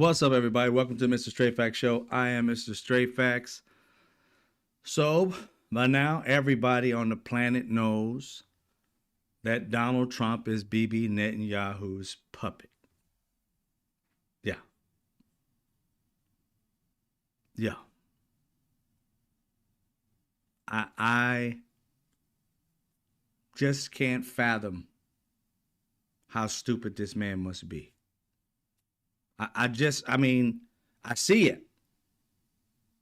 What's up, everybody? Welcome to Mr. Straight Facts Show. I am Mr. Straight Facts. So, by now, everybody on the planet knows that Donald Trump is Bibi Netanyahu's puppet. Yeah. Yeah. I just can't fathom how stupid this man must be. I see it.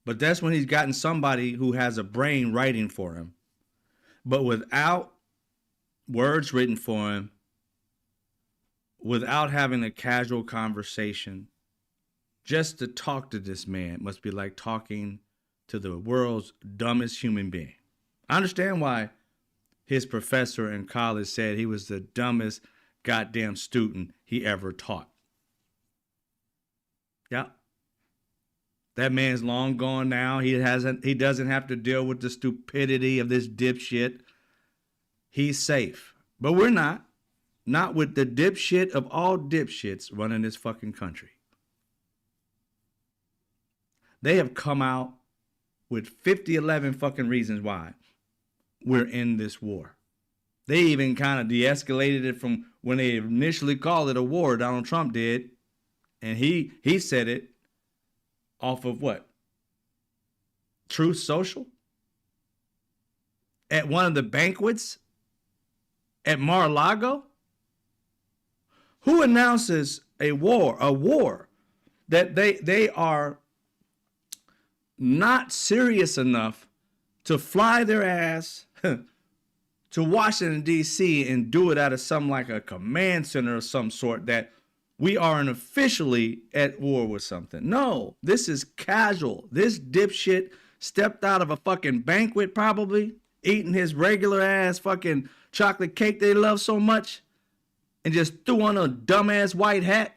But that's when he's gotten somebody who has a brain writing for him. But without words written for him, without having a casual conversation, just to talk to this man must be like talking to the world's dumbest human being. I understand why his professor in college said he was the dumbest goddamn student he ever taught. Yeah. That man's long gone now. He doesn't have to deal with the stupidity of this dipshit. He's safe. But we're not. Not with the dipshit of all dipshits running this fucking country. They have come out with 11 fucking reasons why we're in this war. They even kind of de-escalated it from when they initially called it a war, Donald Trump did. And he said it off of what? Truth Social? At one of the banquets? At Mar-a-Lago? Who announces a war? A war that they are not serious enough to fly their ass to Washington, D.C. and do it out of some like a command center of some sort that we aren't officially at war with something. No, this is casual. This dipshit stepped out of a fucking banquet probably, eating his regular ass fucking chocolate cake they love so much, and just threw on a dumbass white hat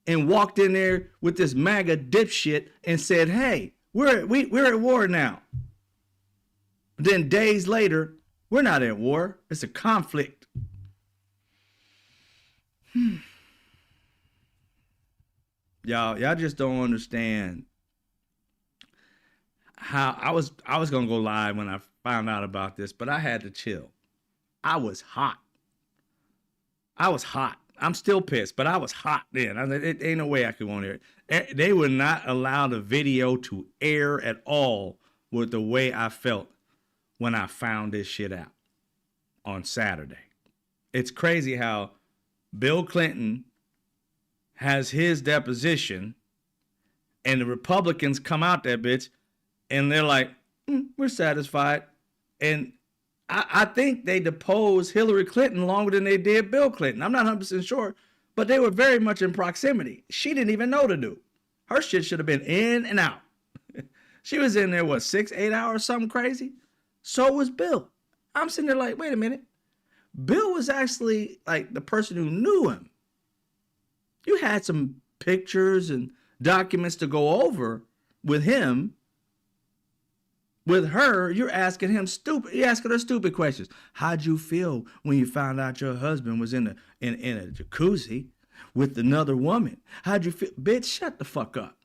and walked in there with this MAGA dipshit and said, hey, we're at war now. Then days later, we're not at war. It's a conflict. Y'all just don't understand how I was gonna go live when I found out about this, but I had to chill. I was hot. I'm still pissed, but I was hot then. It ain't no way I could want to hear it. They would not allow the video to air at all with the way I felt when I found this shit out on Saturday. It's crazy how Bill Clinton has his deposition and the Republicans come out that bitch and they're like, we're satisfied. And I think they deposed Hillary Clinton longer than they did Bill Clinton. I'm not 100% sure, but they were very much in proximity. She didn't even know the dude. Her shit should have been in and out. She was in there, 6-8 hours, something crazy? So was Bill. I'm sitting there like, wait a minute. Bill was actually like the person who knew him. You had some pictures and documents to go over with him. With her, you're asking her stupid questions. How'd you feel when you found out your husband was in a jacuzzi with another woman? How'd you feel? Bitch, shut the fuck up.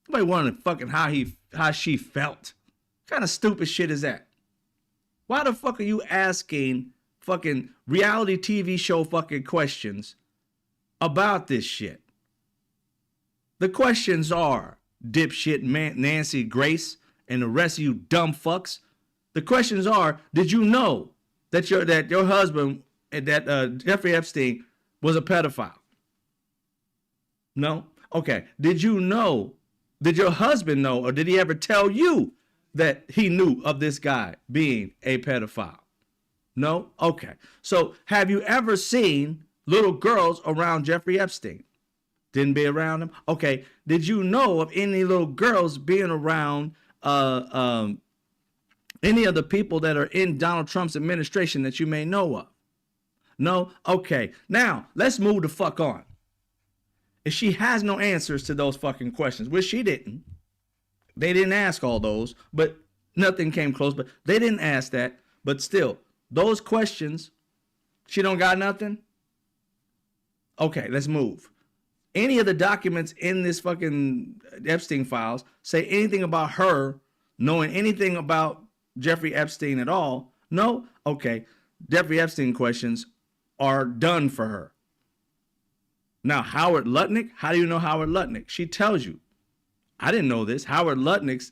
Nobody wanted fucking how she felt. What kind of stupid shit is that? Why the fuck are you asking fucking reality TV show fucking questions about this shit? The questions are, dipshit Nancy Grace and the rest of you dumb fucks. The questions are, did you know that your husband, that Jeffrey Epstein, was a pedophile? No? Okay. Did your husband know, or did he ever tell you that he knew of this guy being a pedophile? No? Okay. So have you ever seen little girls around Jeffrey Epstein? Didn't be around him? Okay. Did you know of any little girls being around any of the people that are in Donald Trump's administration that you may know of? No? Okay. Now, let's move the fuck on. If she has no answers to those fucking questions, which she didn't. They didn't ask all those, but nothing came close. But they didn't ask that. But still, those questions, she don't got nothing? Okay, let's move. any of the documents in this fucking Epstein files say anything about her knowing anything about Jeffrey Epstein at all? No? Okay. Jeffrey Epstein questions are done for her. Now, Howard Lutnick, how do you know Howard Lutnick? She tells you. I didn't know this. Howard Lutnick,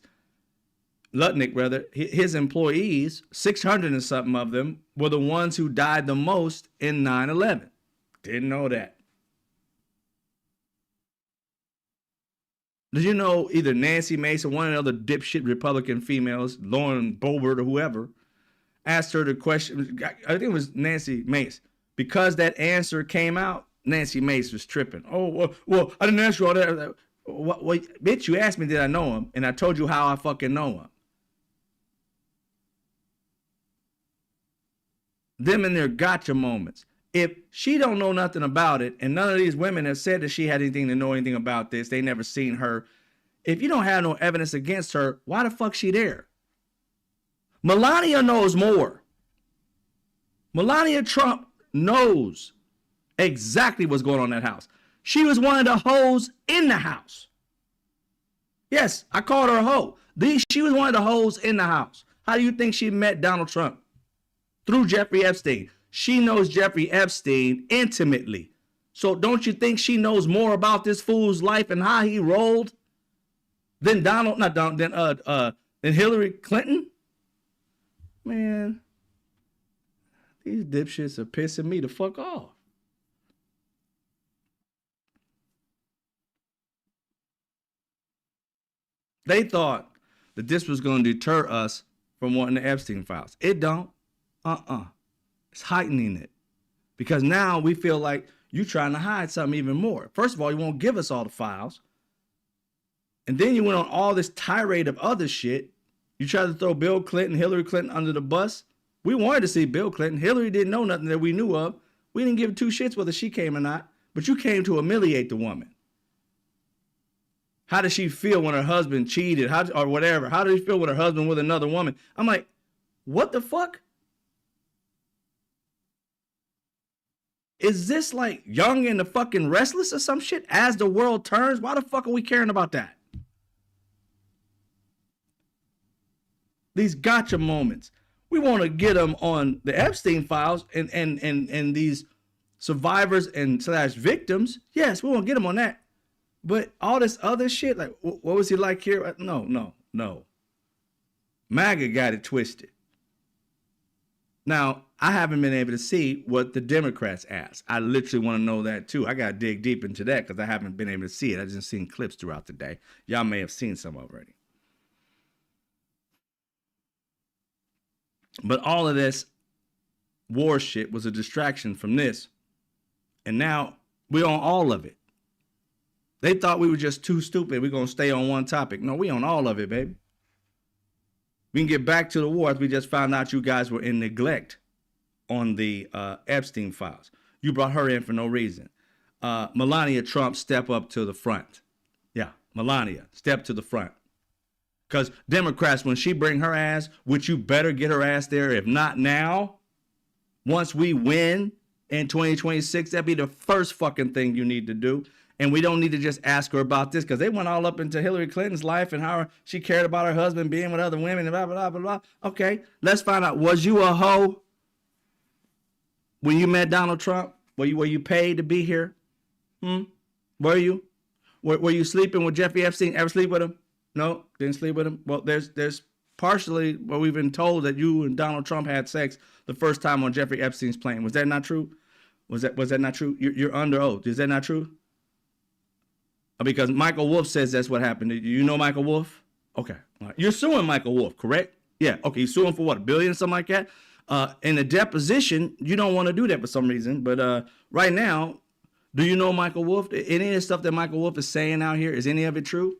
his employees, 600 and something of them, were the ones who died the most in 9/11. Didn't know that. Did you know either Nancy Mace or one of the other dipshit Republican females, Lauren Boebert or whoever, asked her the question, I think it was Nancy Mace, because that answer came out, Nancy Mace was tripping. Oh, well, I didn't ask you all that. What, bitch, you asked me did I know him, and I told you how I fucking know him. Them and their gotcha moments. If she don't know nothing about it, and none of these women have said that she had anything to know anything about this, they never seen her. If you don't have no evidence against her, why the fuck she there? Melania knows more. Melania Trump knows exactly what's going on in that house. She was one of the hoes in the house. Yes, I called her a hoe. She was one of the hoes in the house. How do you think she met Donald Trump? Through Jeffrey Epstein. She knows Jeffrey Epstein intimately. So don't you think she knows more about this fool's life and how he rolled than Hillary Clinton? Man, these dipshits are pissing me the fuck off. They thought that this was going to deter us from wanting the Epstein files. It don't. It's heightening it. Because now we feel like you're trying to hide something even more. First of all, you won't give us all the files. And then you went on all this tirade of other shit. You tried to throw Bill Clinton, Hillary Clinton under the bus. We wanted to see Bill Clinton. Hillary didn't know nothing that we knew of. We didn't give two shits whether she came or not. But you came to humiliate the woman. How does she feel when her husband cheated or whatever? How does she feel when her husband with another woman? I'm like, what the fuck? Is this like Young and the fucking Restless or some shit? As the world turns, why the fuck are we caring about that? These gotcha moments. We want to get them on the Epstein files and these survivors and / victims. Yes, we want to get them on that. But all this other shit, like, what was he like here? No. MAGA got it twisted. Now, I haven't been able to see what the Democrats asked. I literally want to know that too. I got to dig deep into that because I haven't been able to see it. I've just seen clips throughout the day. Y'all may have seen some already. But all of this war shit was a distraction from this. And now we're on all of it. They thought we were just too stupid. We're going to stay on one topic. No, we on all of it, baby. We can get back to the war. We just found out you guys were in neglect on the Epstein files. You brought her in for no reason. Melania Trump, step up to the front. Yeah, Melania, step to the front. Because Democrats, when she bring her ass, which you better get her ass there. If not now, once we win in 2026, that'd be the first fucking thing you need to do. And we don't need to just ask her about this because they went all up into Hillary Clinton's life and how she cared about her husband being with other women and blah, blah, blah, blah. Okay, let's find out. Was you a hoe when you met Donald Trump? Were you paid to be here? Were you? Were you sleeping with Jeffrey Epstein? Ever sleep with him? No, didn't sleep with him. Well, there's partially what we've been told that you and Donald Trump had sex the first time on Jeffrey Epstein's plane. Was that not true? Was that not true? You're under oath. Is that not true? Because Michael Wolff says that's what happened. You know Michael Wolff? Okay. All right. You're suing Michael Wolff, correct? Yeah. Okay. You're suing for what? $1 billion, something like that? In a deposition, you don't want to do that for some reason. But right now, do you know Michael Wolff? Any of the stuff that Michael Wolff is saying out here, is any of it true?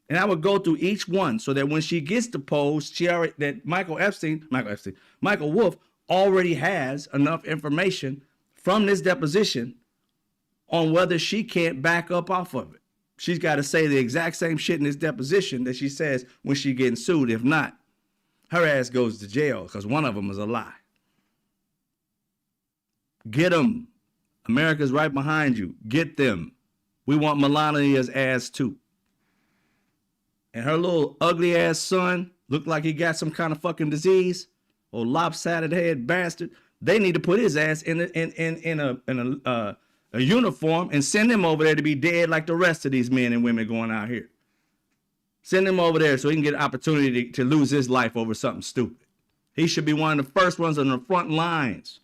And I would go through each one so that when she gets deposed, Michael Wolff already has enough information from this deposition on whether she can't back up off of it. She's got to say the exact same shit in this deposition that she says when she's getting sued. If not, her ass goes to jail because one of them is a lie. Get them. America's right behind you. Get them. We want Melania's ass too. And her little ugly ass son looked like he got some kind of fucking disease. Or lopsided head bastard. They need to put his ass in a uniform and send him over there to be dead like the rest of these men and women going out here. Send him over there so he can get an opportunity to lose his life over something stupid. He should be one of the first ones on the front lines.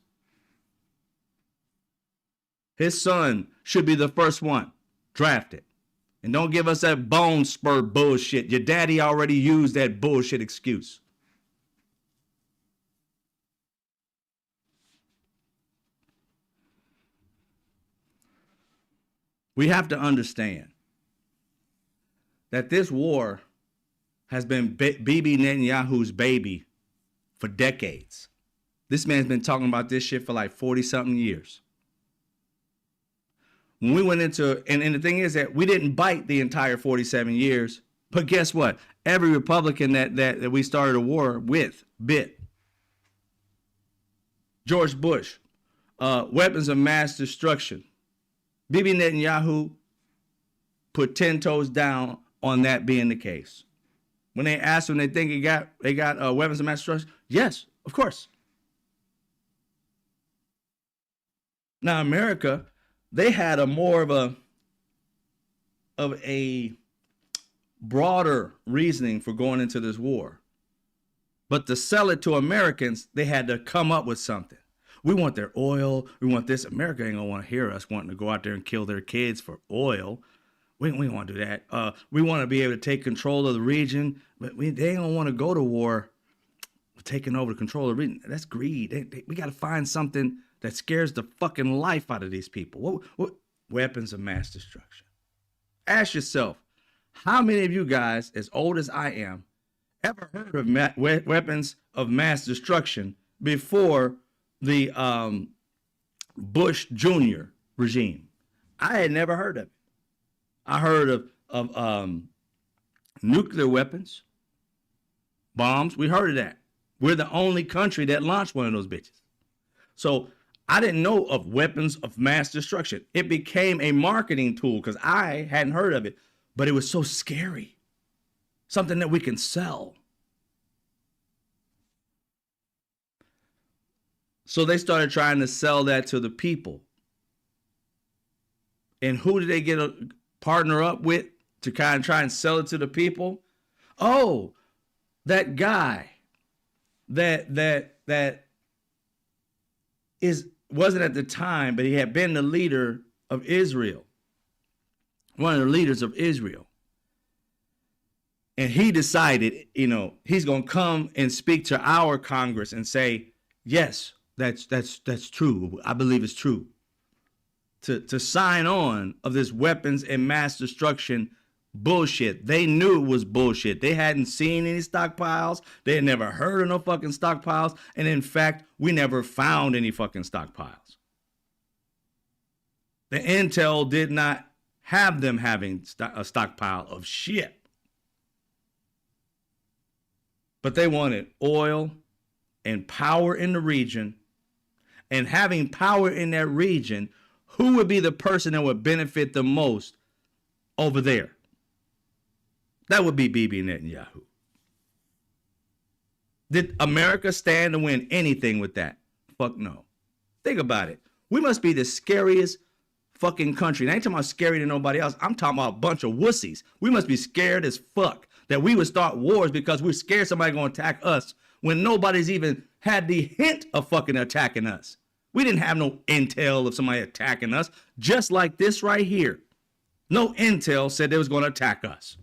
His son should be the first one drafted. And don't give us that bone spur bullshit. Your daddy already used that bullshit excuse. We have to understand that this war has been Bibi Netanyahu's baby for decades. This man's been talking about this shit for like 40-something years. When we went into, and the thing is that we didn't bite the entire 47 years, but guess what? Every Republican that we started a war with bit. George Bush, weapons of mass destruction. Bibi Netanyahu put 10 toes down on that being the case. When they asked him, they think they got weapons of mass destruction. Yes, of course. Now America, they had a more of a broader reasoning for going into this war, but to sell it to Americans, they had to come up with something. We want their oil. We want this. America ain't gonna want to hear us wanting to go out there and kill their kids for oil. We don't want to do that. We want to be able to take control of the region, but they ain't gonna want to go to war, taking over control of the region. That's greed. We got to find something that scares the fucking life out of these people. What weapons of mass destruction? Ask yourself, how many of you guys, as old as I am, ever heard of weapons of mass destruction before the Bush Jr. regime? I had never heard of it. I heard of nuclear weapons, bombs. We heard of that. We're the only country that launched one of those bitches. So I didn't know of weapons of mass destruction. It became a marketing tool because I hadn't heard of it, but it was so scary. Something that we can sell. So they started trying to sell that to the people. And who did they get a partner up with to kind of try and sell it to the people? Oh, that guy that wasn't at the time, but he had been the leader of Israel. One of the leaders of Israel. And he decided, he's going to come and speak to our Congress and say, yes, that's true. I believe it's true. To sign on of this weapons and mass destruction bullshit. They knew it was bullshit. They hadn't seen any stockpiles. They had never heard of no fucking stockpiles. And in fact, we never found any fucking stockpiles. The intel did not have them having a stockpile of shit. But they wanted oil and power in the region. And having power in that region, who would be the person that would benefit the most over there? That would be Bibi Netanyahu. Did America stand to win anything with that? Fuck no. Think about it. We must be the scariest fucking country. And I ain't talking about scary to nobody else. I'm talking about a bunch of wussies. We must be scared as fuck that we would start wars because we're scared somebody's going to attack us when nobody's even had the hint of fucking attacking us. We didn't have no intel of somebody attacking us, just like this right here. No intel said they was going to attack us.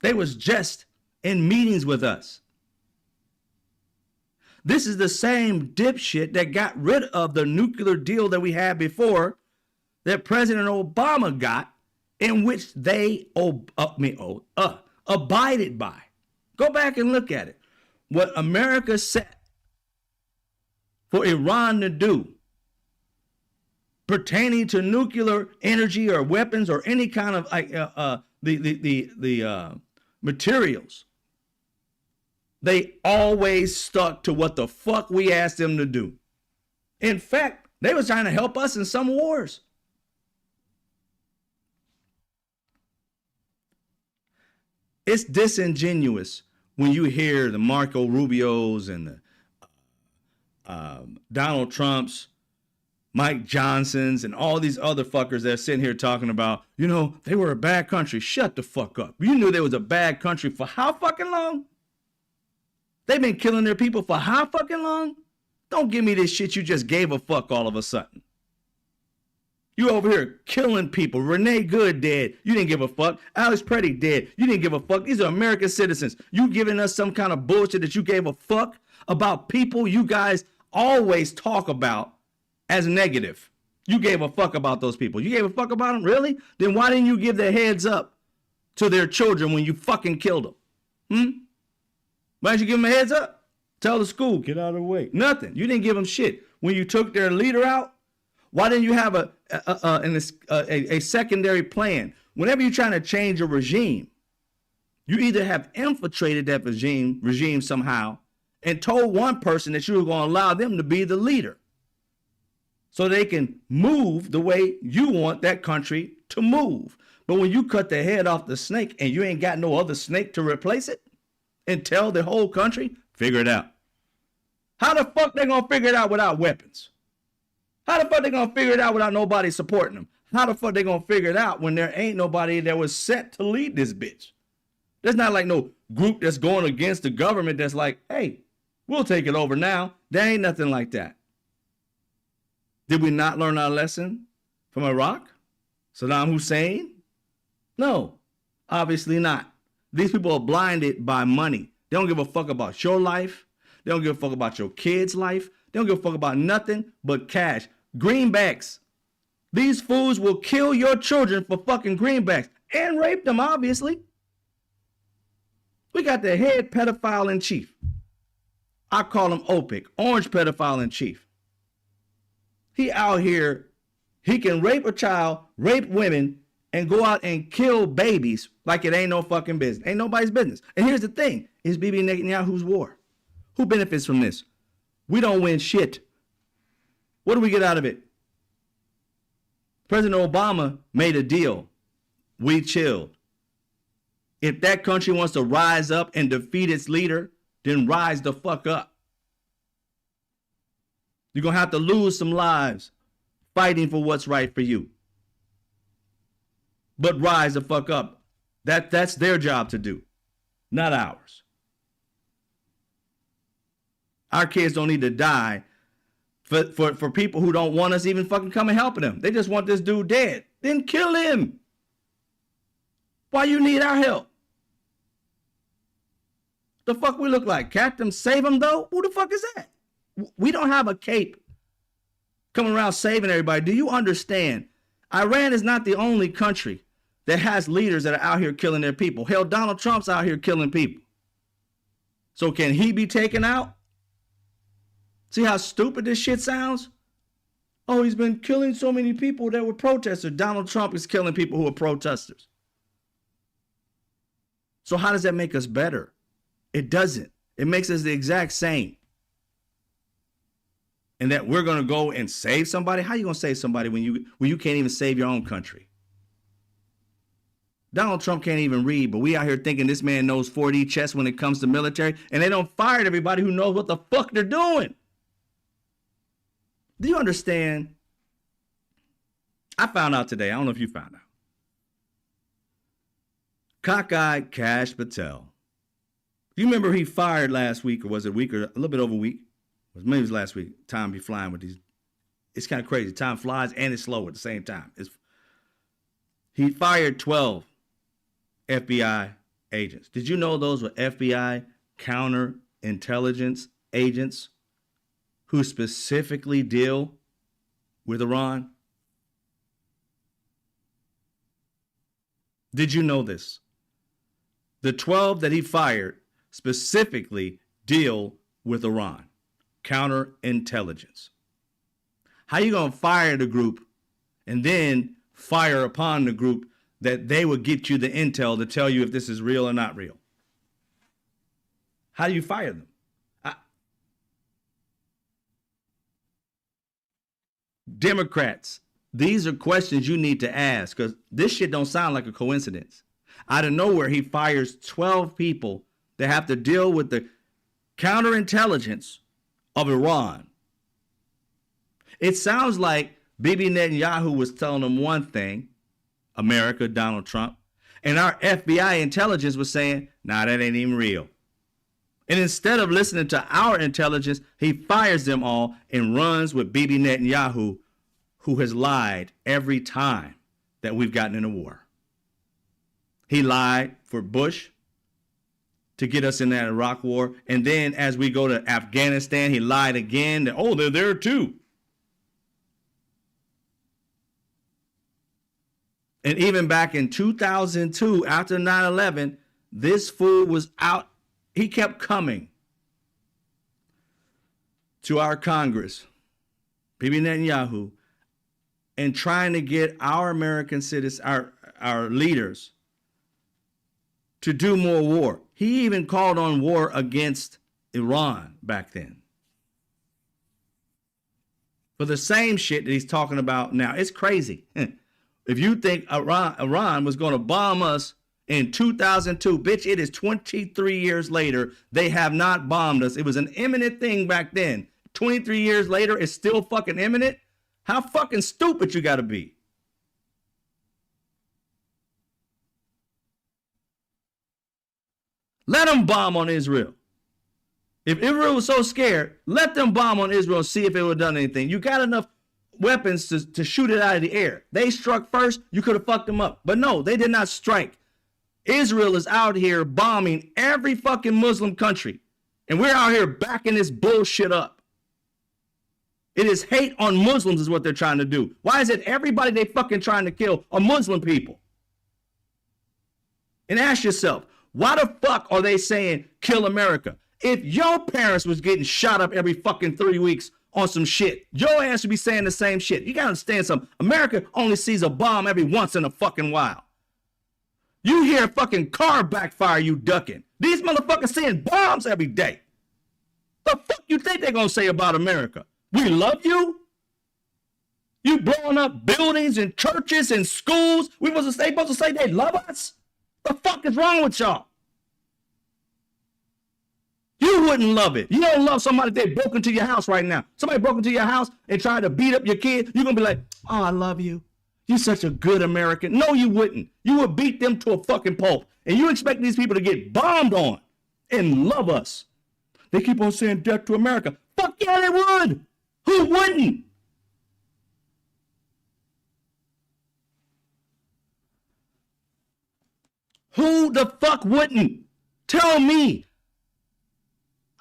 They was just in meetings with us. This is the same dipshit that got rid of the nuclear deal that we had before that President Obama got, in which they abided by. Go back and look at it. What America set for Iran to do pertaining to nuclear energy or weapons or any kind of the materials, they always stuck to what the fuck we asked them to do. In fact, they was trying to help us in some wars. It's disingenuous when you hear the Marco Rubios and the Donald Trumps, Mike Johnsons, and all these other fuckers that are sitting here talking about, they were a bad country. Shut the fuck up. You knew they was a bad country for how fucking long? They've been killing their people for how fucking long? Don't give me this shit you just gave a fuck all of a sudden. You over here killing people. Renee Good dead. You didn't give a fuck. Alex Preddy dead. You didn't give a fuck. These are American citizens. You giving us some kind of bullshit that you gave a fuck about people you guys always talk about as negative. You gave a fuck about those people. You gave a fuck about them? Really? Then why didn't you give their heads up to their children when you fucking killed them? Why didn't you give them a heads up? Tell the school, get out of the way. Nothing. You didn't give them shit. When you took their leader out, why didn't you have a secondary plan? Whenever you're trying to change a regime, you either have infiltrated that regime somehow and told one person that you were going to allow them to be the leader so they can move the way you want that country to move. But when you cut the head off the snake and you ain't got no other snake to replace it and tell the whole country, figure it out. How the fuck they going to figure it out without weapons? How the fuck they going to figure it out without nobody supporting them? How the fuck they going to figure it out when there ain't nobody that was set to lead this bitch? There's not like no group that's going against the government that's like, hey, we'll take it over now. There ain't nothing like that. Did we not learn our lesson from Iraq? Saddam Hussein? No, obviously not. These people are blinded by money. They don't give a fuck about your life. They don't give a fuck about your kids' life. They don't give a fuck about nothing but cash. Greenbacks. These fools will kill your children for fucking greenbacks and rape them, obviously. We got the head pedophile in chief. I call him OPIC, orange pedophile in chief. He out here, he can rape a child, rape women, and go out and kill babies like it ain't no fucking business. Ain't nobody's business. And here's the thing, it's Bibi Netanyahu's war. Who benefits from this? We don't win shit. What do we get out of it? President Obama made a deal. We chilled. If that country wants to rise up and defeat its leader, then rise the fuck up. You're going to have to lose some lives fighting for what's right for you. But rise the fuck up. That's their job to do, not ours. Our kids don't need to die for people who don't want us even fucking coming helping them. They just want this dude dead. Then kill him. Why you need our help? The fuck we look like? Captain Save him though? Who the fuck is that? We don't have a cape coming around saving everybody. Do you understand? Iran is not the only country that has leaders that are out here killing their people. Hell, Donald Trump's out here killing people. So can he be taken out? See how stupid this shit sounds? Oh, he's been killing so many people that were protesters. Donald Trump is killing people who are protesters. So how does that make us better? It doesn't. It makes us the exact same. And that we're going to go and save somebody? How are you going to save somebody when you can't even save your own country? Donald Trump can't even read, but we out here thinking this man knows 4D chess when it comes to military, and they don't fire everybody who knows what the fuck they're doing. Do you understand? I found out today. I don't know if you found out. Cockeyed Kash Patel. You remember he fired last week, or was it a week or a little bit over a week? Maybe it was last week. Time be flying with these. It's kind of crazy. Time flies and it's slow at the same time. He fired 12 FBI agents. Did you know those were FBI counterintelligence agents who specifically deal with Iran? Did you know this? The 12 that he fired specifically deal with Iran. Counterintelligence. How you going to fire the group and then fire upon the group that they will get you the intel to tell you if this is real or not real? How do you fire them? Democrats, these are questions you need to ask, because this shit don't sound like a coincidence. Out of nowhere, he fires 12 people that have to deal with the counterintelligence of Iran. It sounds like Bibi Netanyahu was telling them one thing, America, Donald Trump, and our FBI intelligence was saying, nah, that ain't even real. And instead of listening to our intelligence, he fires them all and runs with Bibi Netanyahu, who has lied every time that we've gotten in a war. He lied for Bush to get us in that Iraq war. And then as we go to Afghanistan, he lied again that, oh, they're there too. And even back in 2002, after 9/11, this fool was out. He kept coming to our Congress, Bibi Netanyahu, and trying to get our American citizens, our leaders, to do more war. He even called on war against Iran back then. For the same shit that he's talking about now. It's crazy. If you think Iran was going to bomb us in 2002, bitch, it is 23 years later. They have not bombed us. It was an imminent thing back then. 23 years later, it's still fucking imminent. How fucking stupid you got to be. Let them bomb on Israel. If Israel was so scared, let them bomb on Israel and see if it would have done anything. You got enough weapons to shoot it out of the air. They struck first, you could have fucked them up. But no, they did not strike. Israel is out here bombing every fucking Muslim country. And we're out here backing this bullshit up. It is hate on Muslims is what they're trying to do. Why is it everybody they fucking trying to kill are Muslim people? And ask yourself, why the fuck are they saying kill America? If your parents was getting shot up every fucking 3 weeks on some shit, your ass should be saying the same shit. You gotta understand something. America only sees a bomb every once in a fucking while. You hear a fucking car backfire, you ducking. These motherfuckers seeing bombs every day. The fuck you think they're gonna say about America? We love you? You blowing up buildings and churches and schools? We supposed to say they love us? The fuck is wrong with y'all? You wouldn't love it. You don't love somebody that broke into your house right now. Somebody broke into your house and tried to beat up your kid. You're going to be like, oh, I love you. You're such a good American. No, you wouldn't. You would beat them to a fucking pulp. And you expect these people to get bombed on and love us. They keep on saying death to America. Fuck yeah, they would. Who wouldn't? Who the fuck wouldn't? Tell me.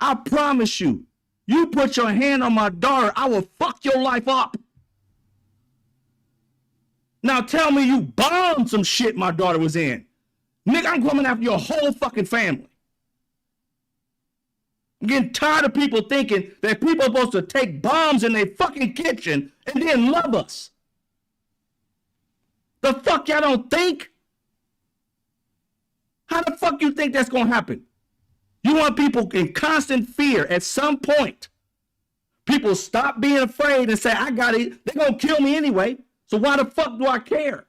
I promise you, you put your hand on my daughter, I will fuck your life up. Now tell me you bombed some shit my daughter was in. Nigga, I'm coming after your whole fucking family. I'm getting tired of people thinking that people are supposed to take bombs in their fucking kitchen and then love us. The fuck y'all don't think? How the fuck you think that's gonna happen? You want people in constant fear. At some point, people stop being afraid and say, I got it. They're going to kill me anyway. So why the fuck do I care?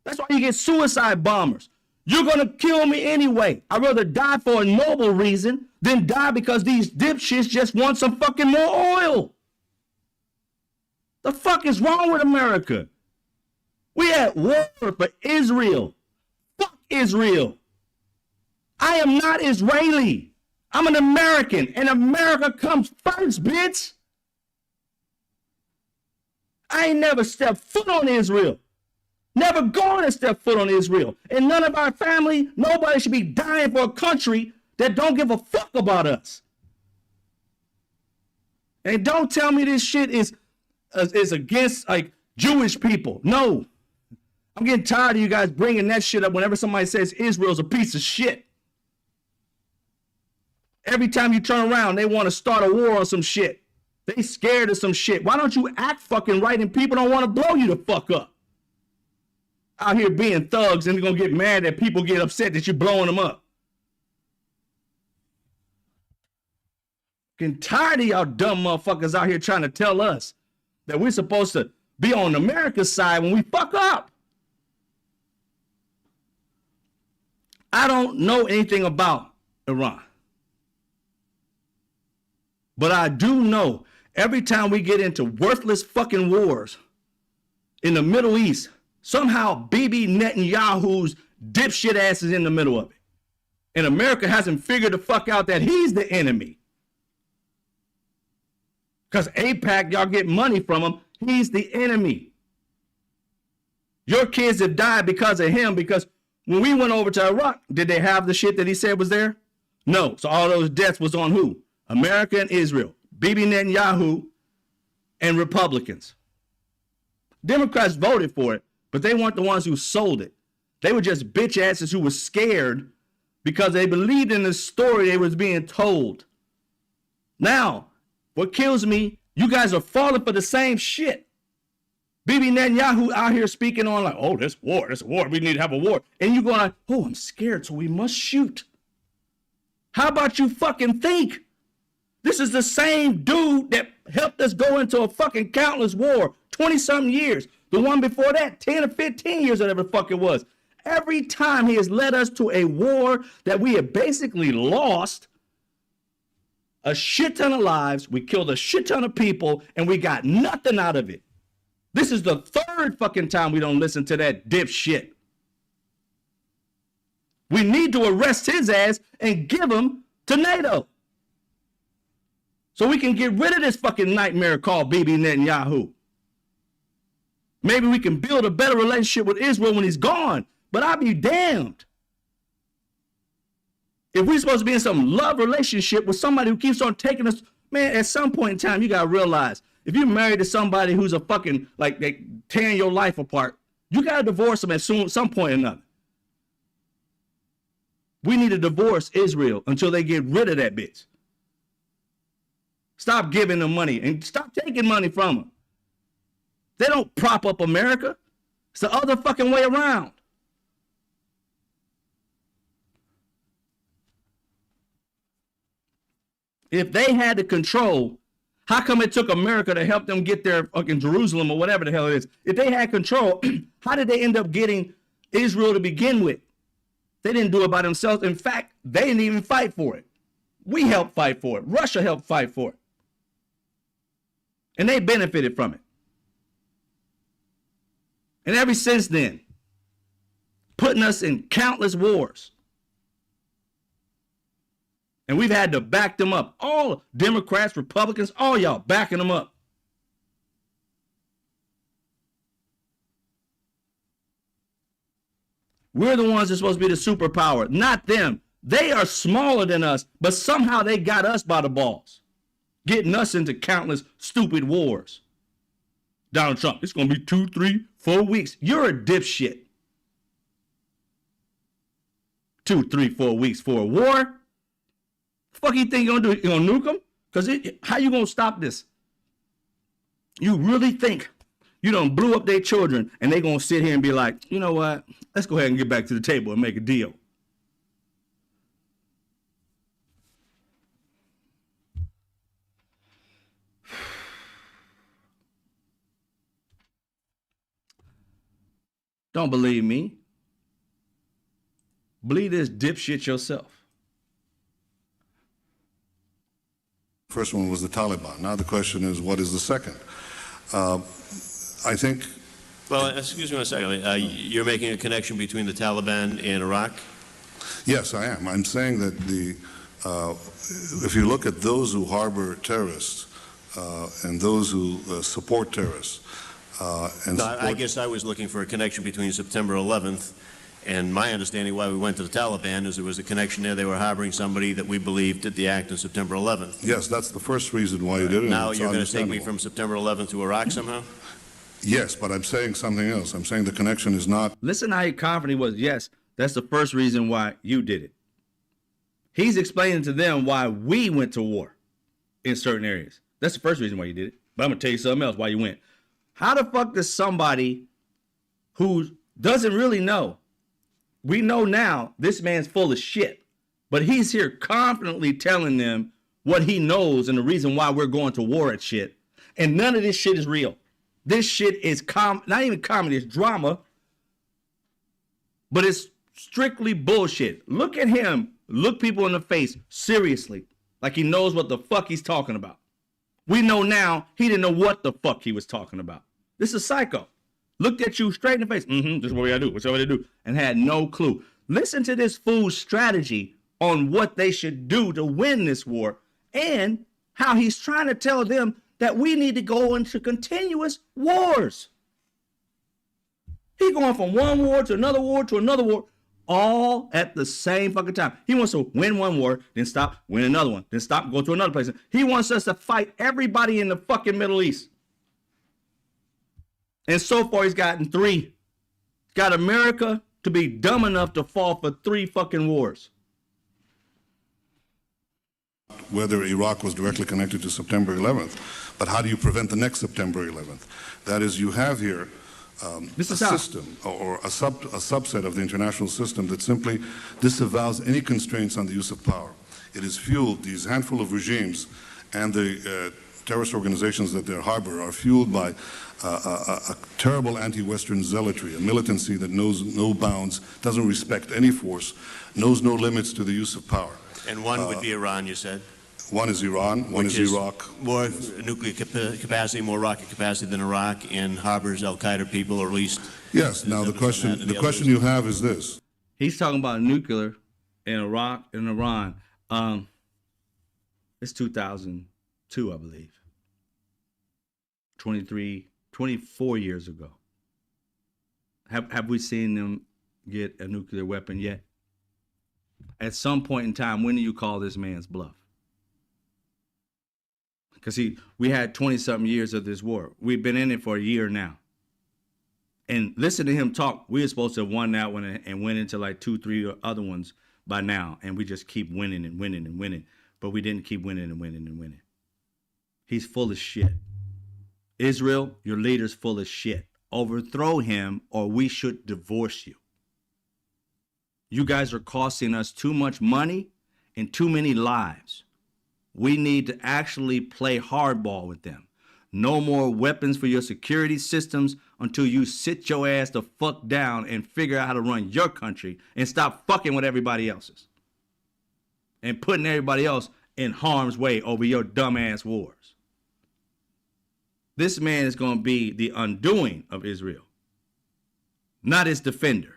That's why you get suicide bombers. You're going to kill me anyway. I'd rather die for a noble reason than die because these dipshits just want some fucking more oil. The fuck is wrong with America? We at war for Israel. Fuck Israel. I am not Israeli. I'm an American, and America comes first, bitch. I ain't never stepped foot on Israel. Never going to step foot on Israel. And none of our family, nobody should be dying for a country that don't give a fuck about us. And don't tell me this shit is against like Jewish people. No. I'm getting tired of you guys bringing that shit up whenever somebody says Israel's a piece of shit. Every time you turn around, they want to start a war on some shit. They scared of some shit. Why don't you act fucking right and people don't want to blow you the fuck up? Out here being thugs and they're going to get mad that people get upset that you're blowing them up. Getting tired of y'all dumb motherfuckers out here trying to tell us that we're supposed to be on America's side when we fuck up. I don't know anything about Iran. But I do know every time we get into worthless fucking wars in the Middle East, somehow Bibi Netanyahu's dipshit ass is in the middle of it. And America hasn't figured the fuck out that he's the enemy. Because AIPAC, y'all get money from him. He's the enemy. Your kids have died because of him, because when we went over to Iraq, did they have the shit that he said was there? No. So all those deaths was on who? America and Israel. Bibi Netanyahu and Republicans. Democrats voted for it, but they weren't the ones who sold it. They were just bitch asses who were scared because they believed in the story they was being told. Now, what kills me, you guys are falling for the same shit. Bibi Netanyahu out here speaking on like, oh, this war, we need to have a war. And you going like, oh, I'm scared, so we must shoot. How about you fucking think? This is the same dude that helped us go into a fucking countless war, 20-something years. The one before that, 10 or 15 years, whatever the fuck it was. Every time he has led us to a war that we have basically lost a shit ton of lives, we killed a shit ton of people, and we got nothing out of it. This is the third fucking time we don't listen to that dipshit. We need to arrest his ass and give him to NATO, so we can get rid of this fucking nightmare called Bibi Netanyahu. Maybe we can build a better relationship with Israel when he's gone, but I'll be damned. If we're supposed to be in some love relationship with somebody who keeps on taking us, man, at some point in time, you got to realize, if you're married to somebody who's a fucking, like, they tearing your life apart, you got to divorce them at some point or another. We need to divorce Israel until they get rid of that bitch. Stop giving them money and stop taking money from them. They don't prop up America. It's the other fucking way around. If they had the control, how come it took America to help them get their fucking Jerusalem or whatever the hell it is? If they had control, how did they end up getting Israel to begin with? They didn't do it by themselves. In fact, they didn't even fight for it. We helped fight for it. Russia helped fight for it. And they benefited from it. And ever since then, putting us in countless wars. And we've had to back them up. All Democrats, Republicans, all y'all backing them up. We're the ones that's supposed to be the superpower, not them. They are smaller than us, but somehow they got us by the balls, getting us into countless stupid wars. Donald Trump, it's going to be 2, 3, 4 weeks. You're a dipshit. 2, 3, 4 weeks for a war? Fuck you think you're going to do? You're going to nuke them? Because how you going to stop this? You really think you done blew up their children and they going to sit here and be like, you know what? Let's go ahead and get back to the table and make a deal. Don't believe me. Believe this dipshit yourself. First one was the Taliban. Now the question is, what is the second? I think... Well, excuse me one second. You're making a connection between the Taliban and Iraq? Yes, I am. I'm saying that if you look at those who harbor terrorists and those who support terrorists, I guess I was looking for a connection between September 11th and my understanding why we went to the Taliban is there was a connection there. They were harboring somebody that we believed did the act on September 11th. Yes, that's the first reason why you did it. Now you're going to take me from September 11th to Iraq somehow? Yes, but I'm saying something else. I'm saying the connection is not... Listen how confident he was. Yes, that's the first reason why you did it. He's explaining to them why we went to war in certain areas. That's the first reason why you did it. But I'm going to tell you something else why you went. How the fuck does somebody who doesn't really know, we know now this man's full of shit, but he's here confidently telling them what he knows and the reason why we're going to war at shit. And none of this shit is real. This shit is not even comedy, it's drama, but it's strictly bullshit. Look at him. Look people in the face seriously, like he knows what the fuck he's talking about. We know now he didn't know what the fuck he was talking about. This is psycho. Looked at you straight in the face. This is what we gotta do. What's what to do? And had no clue. Listen to this fool's strategy on what they should do to win this war and how he's trying to tell them that we need to go into continuous wars. He's going from one war to another war to another war, all at the same fucking time. He wants to win one war, then stop, win another one, then stop, go to another place. He wants us to fight everybody in the fucking Middle East. And so far, he's gotten 3. He's got America to be dumb enough to fall for 3 fucking wars. Whether Iraq was directly connected to September 11th, but how do you prevent the next September 11th? That is, you have here a system or a subset of the international system that simply disavows any constraints on the use of power. It has fueled these handful of regimes, and the terrorist organizations that they harbor are fueled by a terrible anti-Western zealotry, a militancy that knows no bounds, doesn't respect any force, knows no limits to the use of power. And one would be Iran, you said? One is Iran, one is Iraq. More nuclear capacity, more rocket capacity than Iraq, and harbors al-Qaeda people, or at least... Yes, now the question you have is this. He's talking about nuclear in Iraq and Iran. It's 2002, I believe. 24 years ago. Have we seen them get a nuclear weapon yet? At some point in time, when do you call this man's bluff? Because we had 20-something years of this war. We've been in it for a year now. And listen to him talk. We were supposed to have won that one and went into like 2, 3 other ones by now. And we just keep winning and winning and winning. But we didn't keep winning and winning and winning. He's full of shit. Israel, your leader's full of shit. Overthrow him or we should divorce you. You guys are costing us too much money and too many lives. We need to actually play hardball with them. No more weapons for your security systems until you sit your ass the fuck down and figure out how to run your country and stop fucking with everybody else's. And putting everybody else in harm's way over your dumbass wars. This man is going to be the undoing of Israel, not its defender.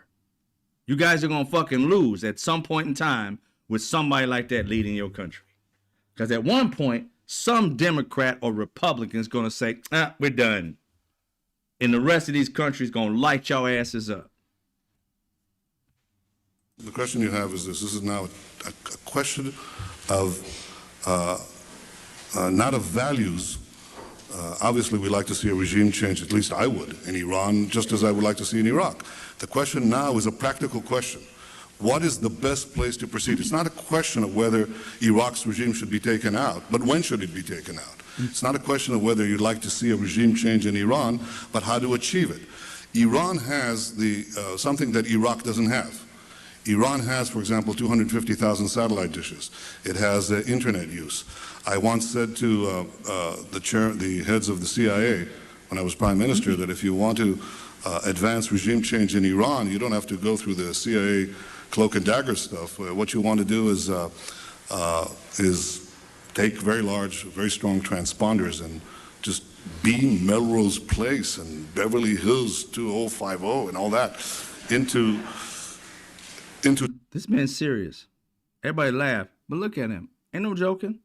You guys are going to fucking lose at some point in time with somebody like that leading your country. Because at one point, some Democrat or Republican is going to say, we're done. And the rest of these countries going to light your asses up. The question you have is this. This is now a question of, not of values. Obviously, we'd like to see a regime change, at least I would, in Iran, just as I would like to see in Iraq. The question now is a practical question. What is the best place to proceed? It's not a question of whether Iraq's regime should be taken out, but when should it be taken out? It's not a question of whether you'd like to see a regime change in Iran, but how to achieve it. Iran has something that Iraq doesn't have. Iran has, for example, 250,000 satellite dishes. It has internet use. I once said to the heads of the CIA when I was prime minister that if you want to advance regime change in Iran, you don't have to go through the CIA cloak and dagger stuff. What you want to do is take very large, very strong transponders and just beam Melrose Place and Beverly Hills 2050 and all that into. This man's serious. Everybody laugh, but look at him. Ain't no joking.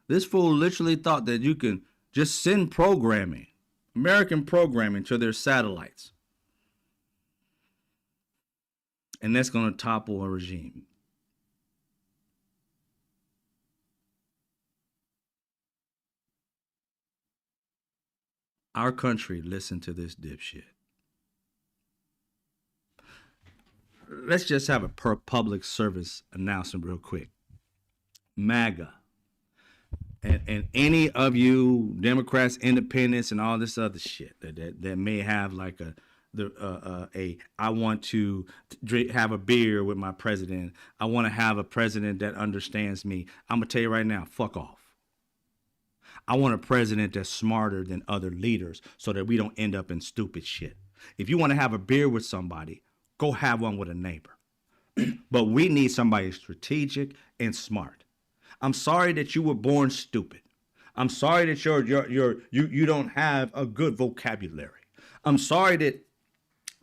This fool literally thought that you can just send programming, American programming, to their satellites. And that's going to topple a regime. Our country listened to this dipshit. Let's just have a public service announcement real quick. MAGA. And any of you Democrats, independents, and all this other shit that may have like I want to have a beer with my president. I want to have a president that understands me. I'm going to tell you right now, fuck off. I want a president that's smarter than other leaders so that we don't end up in stupid shit. If you want to have a beer with somebody, go have one with a neighbor. But we need somebody strategic and smart. I'm sorry that you were born stupid. I'm sorry that you don't have a good vocabulary. I'm sorry that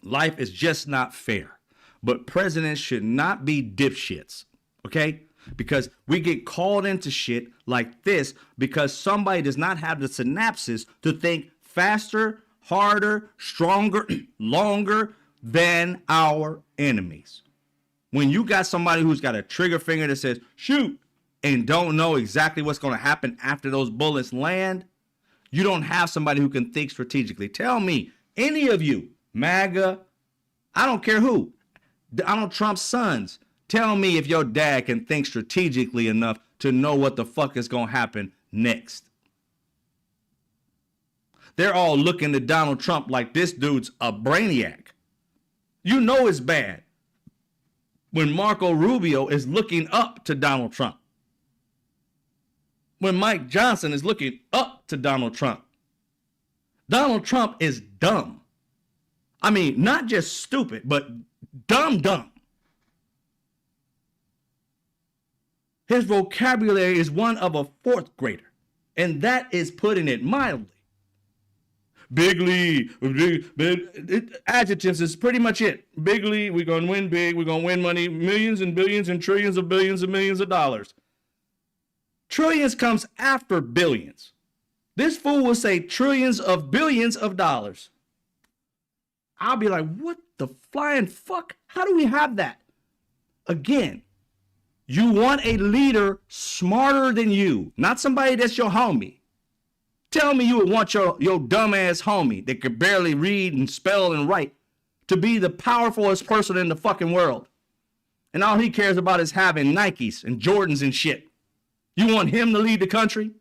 life is just not fair. But presidents should not be dipshits, okay? Because we get called into shit like this because somebody does not have the synapses to think faster, harder, stronger, longer than our enemies. When you got somebody who's got a trigger finger that says, shoot, and don't know exactly what's going to happen after those bullets land, you don't have somebody who can think strategically. Tell me, any of you, MAGA, I don't care who, Donald Trump's sons, tell me if your dad can think strategically enough to know what the fuck is going to happen next. They're all looking at Donald Trump like this dude's a brainiac. You know it's bad when Marco Rubio is looking up to Donald Trump. When Mike Johnson is looking up to Donald Trump. Donald Trump is dumb. I mean, not just stupid, but dumb. His vocabulary is one of a fourth grader, and that is putting it mildly. Big lead, adjectives is pretty much it. Big lead, we're going to win big, we're going to win money, millions and billions and trillions of billions and millions of dollars. Trillions comes after billions. This fool will say trillions of billions of dollars. I'll be like, what the flying fuck? How do we have that? Again, you want a leader smarter than you, not somebody that's your homie. Tell me you would want your dumbass homie that could barely read and spell and write to be the powerfulest person in the fucking world. And all he cares about is having Nikes and Jordans and shit. You want him to lead the country?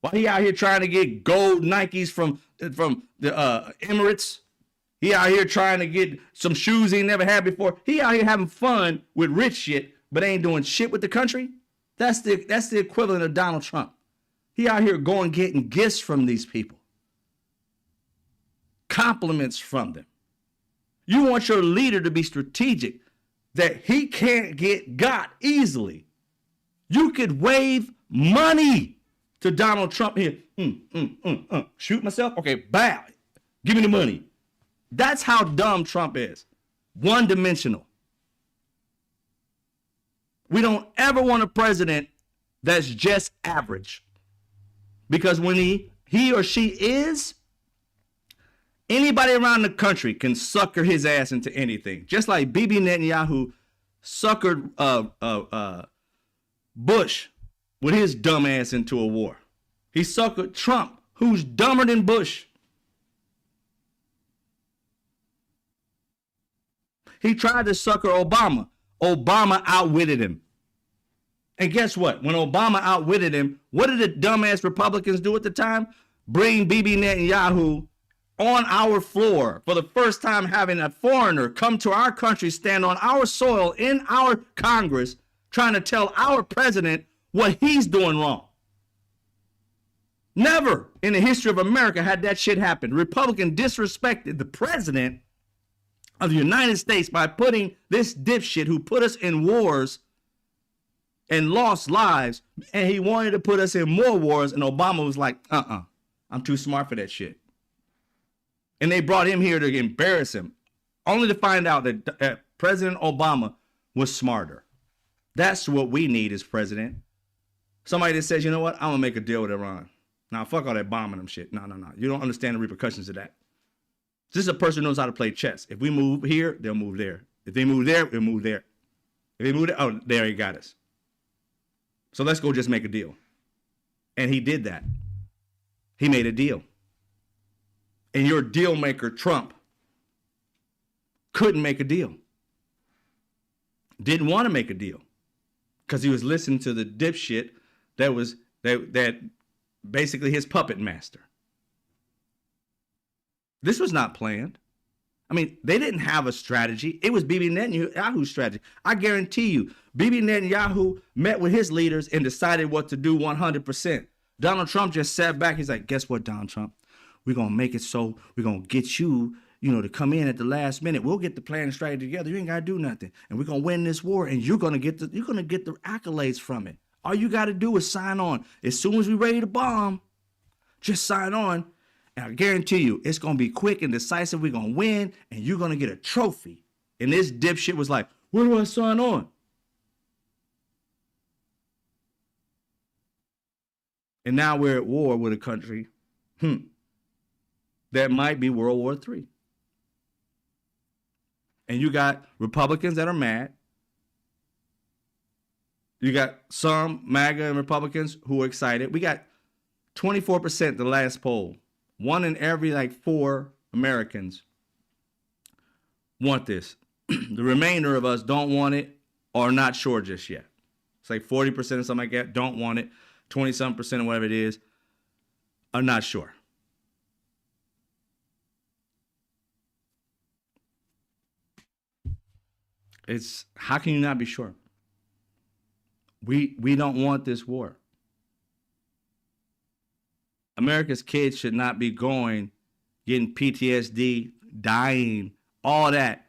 While he out here trying to get gold Nikes from the Emirates. He out here trying to get some shoes he never had before. He out here having fun with rich shit, but ain't doing shit with the country. That's the equivalent of Donald Trump. He out here going getting gifts from these people. Compliments from them. You want your leader to be strategic, that he can't get got easily. You could wave money to Donald Trump here. Shoot myself? Okay, bow. Give me the money. That's how dumb Trump is. One-dimensional. We don't ever want a president that's just average. Because when he or she is, anybody around the country can sucker his ass into anything. Just like Bibi Netanyahu suckered Bush with his dumb ass into a war. He suckered Trump, who's dumber than Bush. He tried to sucker Obama. Obama outwitted him. And guess what? When Obama outwitted him, what did the dumbass Republicans do at the time? Bring Bibi Netanyahu on our floor for the first time, having a foreigner come to our country, stand on our soil in our Congress, trying to tell our president what he's doing wrong. Never in the history of America had that shit happen. Republican disrespected the president of the United States by putting this dipshit who put us in wars and lost lives, and he wanted to put us in more wars, and Obama was like, I'm too smart for that shit. And they brought him here to embarrass him, only to find out that President Obama was smarter. That's what we need as president. Somebody that says, you know what, I'm going to make a deal with Iran. Now, fuck all that bombing them shit. No. You don't understand the repercussions of that. This is a person who knows how to play chess. If we move here, they'll move there. If they move there, they'll move there. If they move there, oh, there he got us. So let's go just make a deal. And he did that. He made a deal. And your deal maker, Trump, couldn't make a deal. Didn't want to make a deal. Because he was listening to the dipshit that basically his puppet master. This was not planned. I mean, they didn't have a strategy. It was Bibi Netanyahu's strategy. I guarantee you, Bibi Netanyahu met with his leaders and decided what to do 100%. Donald Trump just sat back. He's like, guess what, Donald Trump? We're going to make it so we're going to get you to come in at the last minute. We'll get the plan straight together. You ain't got to do nothing. And we're going to win this war, and you're going to get the accolades from it. All you got to do is sign on. As soon as we're ready to bomb, just sign on. And I guarantee you, it's going to be quick and decisive. We're going to win, and you're going to get a trophy. And this dipshit was like, where do I sign on? And now we're at war with a country that might be World War III. And you got Republicans that are mad. You got some MAGA and Republicans who are excited. We got 24% the last poll. 1 in every 4 Americans want this. The remainder of us don't want it or are not sure just yet. It's like 40% or something like that don't want it. 20-some% or whatever it is are not sure. It's, how can you not be sure? We don't want this war. America's kids should not be getting PTSD, dying, all that,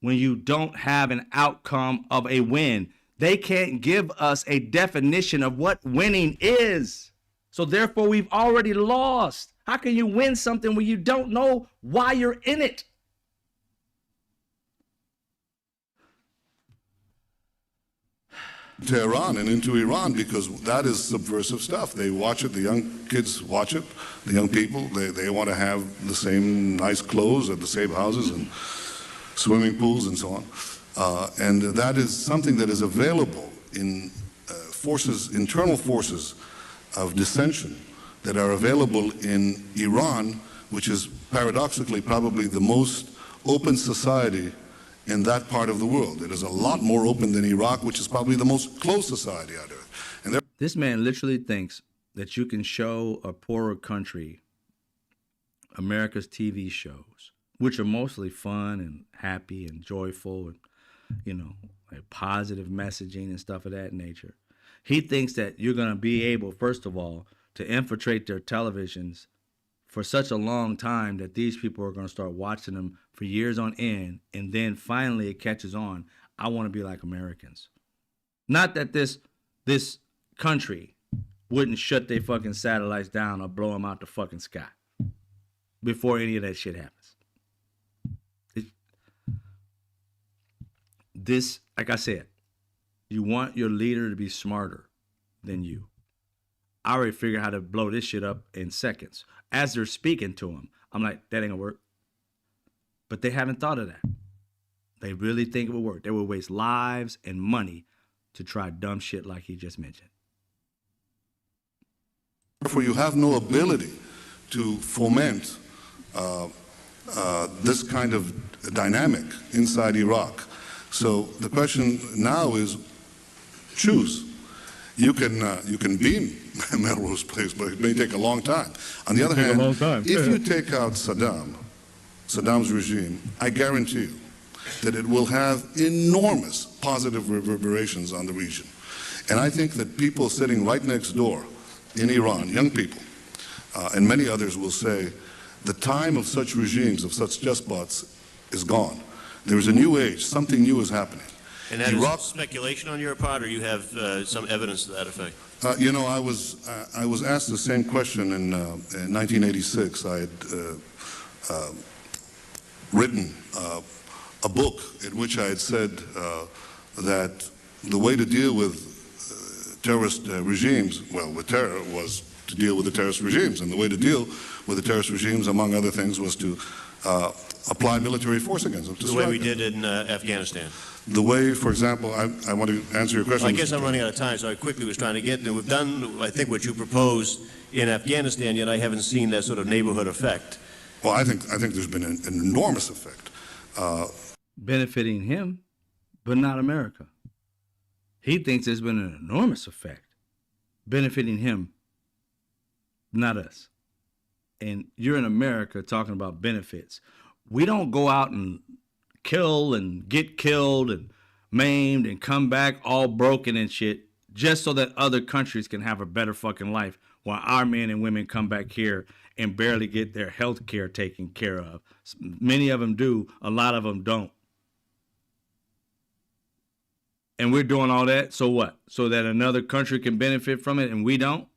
when you don't have an outcome of a win. They can't give us a definition of what winning is. So therefore, we've already lost. How can you win something when you don't know why you're in it? Tehran and into Iran, because that is subversive stuff. They watch it, the young kids watch it, the young people, they want to have the same nice clothes at the same houses and swimming pools and so on. And that is something that is available in internal forces of dissension that are available in Iran, which is paradoxically probably the most open society in that part of the world. It is a lot more open than Iraq, which is probably the most closed society out of it. And this man literally thinks that you can show a poorer country America's TV shows, which are mostly fun and happy and joyful and, positive messaging and stuff of that nature. He thinks that you're going to be able, first of all, to infiltrate their televisions for such a long time that these people are going to start watching them for years on end, and then finally it catches on. I want to be like Americans. Not that this country wouldn't shut their fucking satellites down or blow them out the fucking sky before any of that shit happens. This, like I said, you want your leader to be smarter than you. I already figured how to blow this shit up in seconds. As they're speaking to him, I'm like, that ain't gonna work. But they haven't thought of that. They really think it will work. They will waste lives and money to try dumb shit like he just mentioned. Therefore, you have no ability to foment this kind of dynamic inside Iraq. So the question now is, choose. You can beam Melrose Place, but it may take a long time. On the other hand, if you take out Saddam's regime, I guarantee you that it will have enormous positive reverberations on the region. And I think that people sitting right next door in Iran, young people, and many others will say, the time of such regimes, of such despots, is gone. There is a new age, something new is happening. And that is speculation on your part, or you have some evidence to that effect? I was asked the same question in 1986. I had written a book in which I had said that the way to deal with terrorist regimes, with terror, was to deal with the terrorist regimes. And the way to deal with the terrorist regimes, among other things, was to apply military force against them. The way we did in Afghanistan. The way, for example, I want to answer your question. Well, I guess I'm running out of time, so I quickly was trying to get there. We've done, I think, what you proposed in Afghanistan, yet I haven't seen that sort of neighborhood effect. Well, I think there's been an enormous effect. Benefiting him, but not America. He thinks there's been an enormous effect benefiting him, not us. And you're in America talking about benefits. We don't go out and kill and get killed and maimed and come back all broken and shit just so that other countries can have a better fucking life. while our men and women come back here and barely get their health care taken care of. Many of them do, a lot of them don't. And we're doing all that, so what? So that another country can benefit from it and we don't?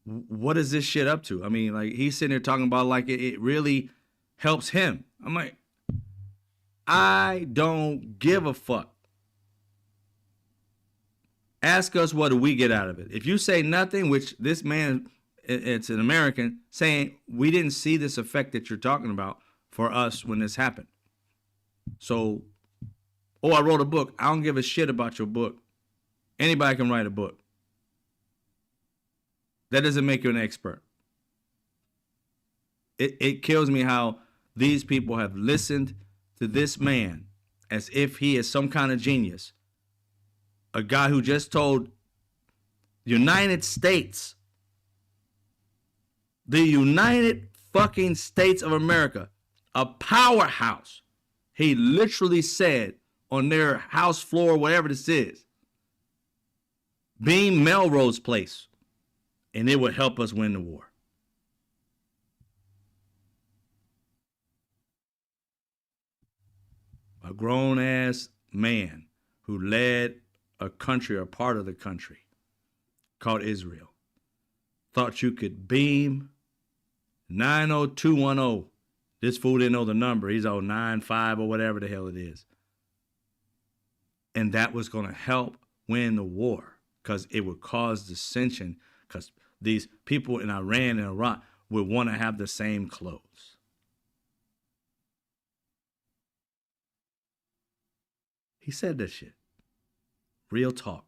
What is this shit up to? I mean, like, he's sitting there talking about like it really helps him. I'm like, I don't give a fuck. Ask us, what do we get out of it? If you say nothing, which this man, it's an American, saying we didn't see this effect that you're talking about for us when this happened. So, oh, I wrote a book. I don't give a shit about your book. Anybody can write a book. That doesn't make you an expert. It kills me how these people have listened to this man as if he is some kind of genius. A guy who just told United States, the United fucking States of America, a powerhouse. He literally said on their house floor, whatever this is, beam Melrose Place, and it would help us win the war. A grown-ass man who led a country or part of the country called Israel thought you could beam 90210. This fool didn't know the number. He's on 95 or whatever the hell it is. And that was going to help win the war because it would cause dissension because these people in Iran and Iraq would want to have the same clothes. He said that shit. Real talk.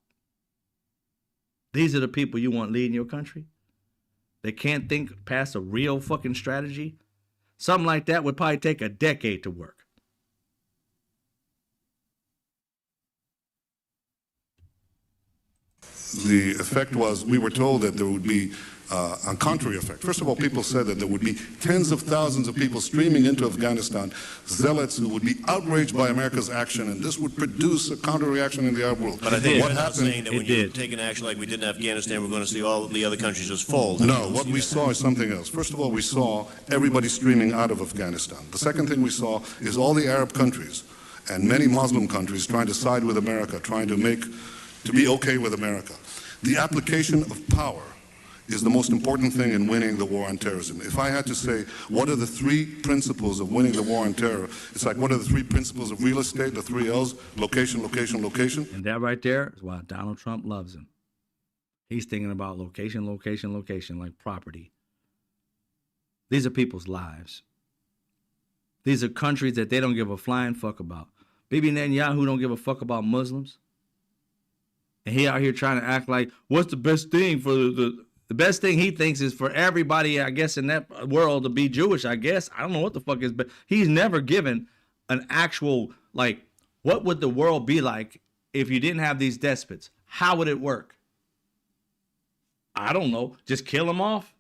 These are the people you want leading your country? They can't think past a real fucking strategy? Something like that would probably take a decade to work. The effect was, we were told that there would be a contrary effect. First of all, people said that there would be tens of thousands of people streaming into Afghanistan, zealots who would be outraged by America's action, and this would produce a counter-reaction in the Arab world. But I think what you're not happened, saying that when you take an action like we did in Afghanistan, we're going to see all the other countries just fold. No, what we saw is something else. First of all, we saw everybody streaming out of Afghanistan. The second thing we saw is all the Arab countries and many Muslim countries trying to side with America, trying to be okay with America. The application of power is the most important thing in winning the war on terrorism. If I had to say, what are the three principles of winning the war on terror? It's like, what are the three principles of real estate, the three L's, location, location, location. And that right there is why Donald Trump loves him. He's thinking about location, location, location, like property. These are people's lives. These are countries that they don't give a flying fuck about. Bibi Netanyahu don't give a fuck about Muslims. And he out here trying to act like, what's the best thing for the best thing he thinks is for everybody, I guess, in that world to be Jewish, I guess. I don't know what the fuck is, but he's never given an actual, like, what would the world be like if you didn't have these despots? How would it work? I don't know. Just kill them off?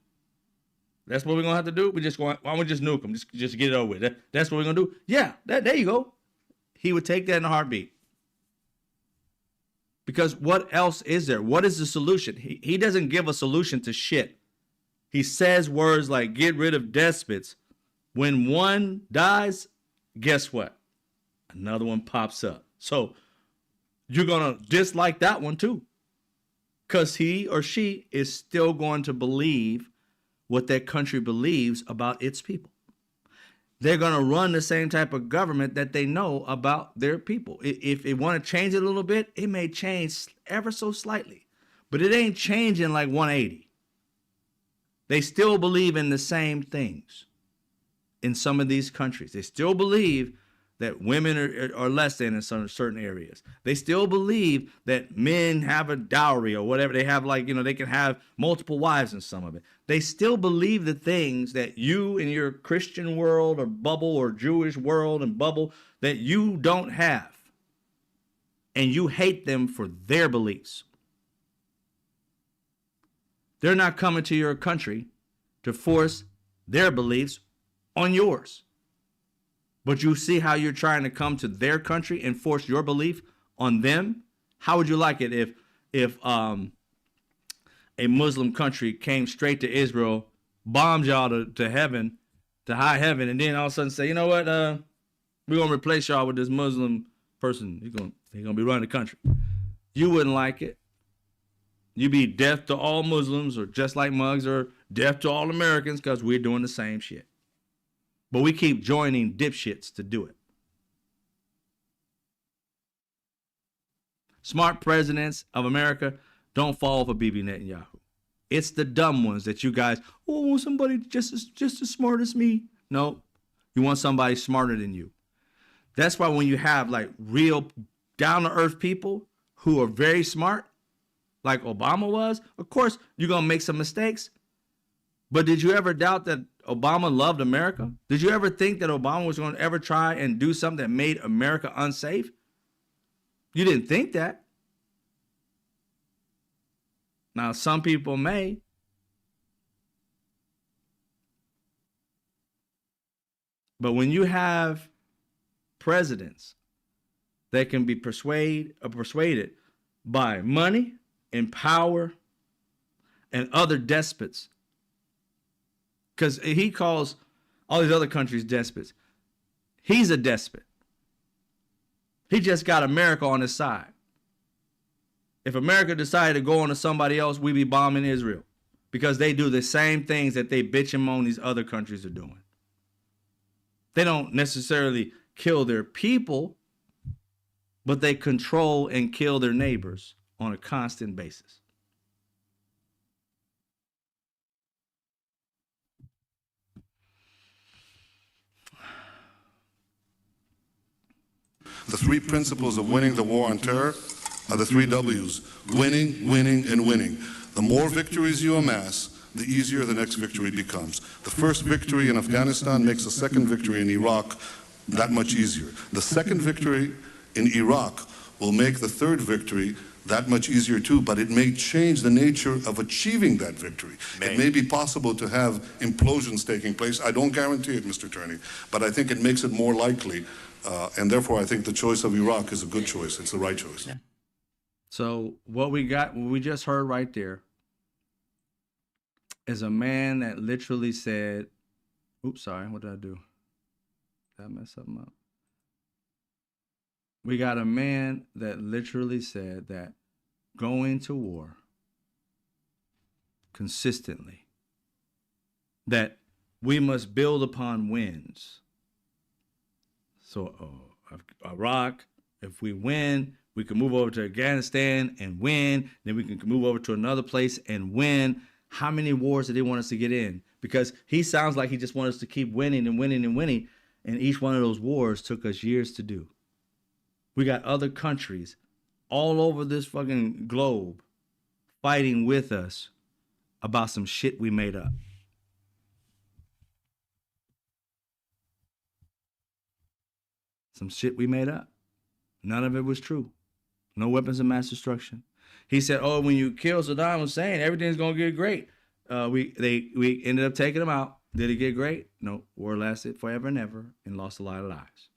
That's what we're going to have to do? Why don't we just nuke them? Just get it over with. That's what we're going to do? Yeah, there you go. He would take that in a heartbeat. Because what else is there? What is the solution? He doesn't give a solution to shit. He says words like get rid of despots. When one dies, guess what? Another one pops up. So you're going to dislike that one too. Because he or she is still going to believe what that country believes about its people. They're going to run the same type of government that they know about their people. If they want to change it a little bit, it may change ever so slightly. But it ain't changing like 180. They still believe in the same things in some of these countries. They still believe that women are less than in some certain areas. They still believe that men have a dowry or whatever. They have, like, they can have multiple wives in some of it. They still believe the things that you in your Christian world or bubble or Jewish world and bubble that you don't have. And you hate them for their beliefs. They're not coming to your country to force their beliefs on yours. But you see how you're trying to come to their country and force your belief on them? How would you like it if a Muslim country came straight to Israel, bombed y'all to heaven, to high heaven, and then all of a sudden say, you know what, we're gonna replace y'all with this Muslim person. He's gonna be running the country. You wouldn't like it. You'd be deaf to all Muslims, or just like Muggs, or deaf to all Americans, because we're doing the same shit. But we keep joining dipshits to do it. Smart presidents of America don't fall for Bibi Netanyahu. It's the dumb ones that you guys, oh, I want somebody just as smart as me. No, you want somebody smarter than you. That's why when you have like real down-to-earth people who are very smart, like Obama was, of course, you're going to make some mistakes. But did you ever doubt that Obama loved America? Did you ever think that Obama was going to ever try and do something that made America unsafe? You didn't think that. Now, some people may. But when you have presidents that can be persuaded by money and power and other despots, because he calls all these other countries despots. He's a despot. He just got America on his side. If America decided to go on to somebody else, we'd be bombing Israel, because they do the same things that they bitch and moan these other countries are doing. They don't necessarily kill their people, but they control and kill their neighbors on a constant basis. The three principles of winning the war on terror are the three W's: winning, winning, and winning. The more victories you amass, the easier the next victory becomes. The first victory in Afghanistan makes the second victory in Iraq that much easier. The second victory in Iraq will make the third victory that much easier too, but it may change the nature of achieving that victory. It may be possible to have implosions taking place. I don't guarantee it, Mr. Turney, but I think it makes it more likely, and therefore I think the choice of Iraq is a good choice. It's the right choice. Yeah. So what we just heard right there is a man that literally said, oops, sorry, what did I do? Did I mess something up? We got a man that literally said that going to war consistently, that we must build upon wins. So Iraq, if we win, we can move over to Afghanistan and win. Then we can move over to another place and win. How many wars did they want us to get in? Because he sounds like he just wants us to keep winning and winning and winning. And each one of those wars took us years to do. We got other countries all over this fucking globe fighting with us about some shit we made up. Some shit we made up. None of it was true. No weapons of mass destruction. He said, oh, when you kill Saddam Hussein, everything's going to get great. We ended up taking him out. Did it get great? No. War lasted forever and ever and lost a lot of lives.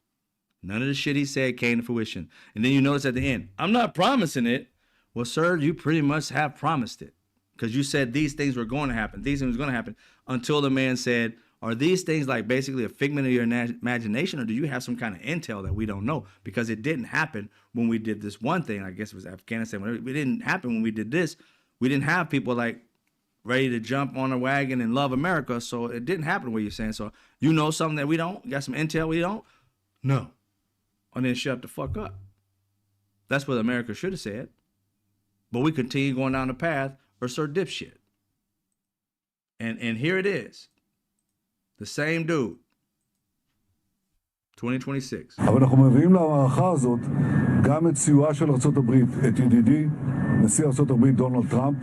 None of the shit he said came to fruition. And then you notice at the end, I'm not promising it. Well, sir, you pretty much have promised it, because you said these things were going to happen. These things were going to happen, until the man said, are these things like basically a figment of your imagination, or do you have some kind of intel that we don't know? Because it didn't happen when we did this one thing. I guess it was Afghanistan. It didn't happen when we did this. We didn't have people like ready to jump on a wagon and love America. So it didn't happen what you're saying. So you know something that we don't? You got some intel we don't? No. And then shut the fuck up. That's what America should have said. But we continue going down the path of Sir Dipshit. And here it is. The same dude. 2026. אבל אנחנו מביאים למערכה הזאת גם את סיועה של ארצות הברית, את ידידי, נשיא ארצות הברית דונלד טראמפ,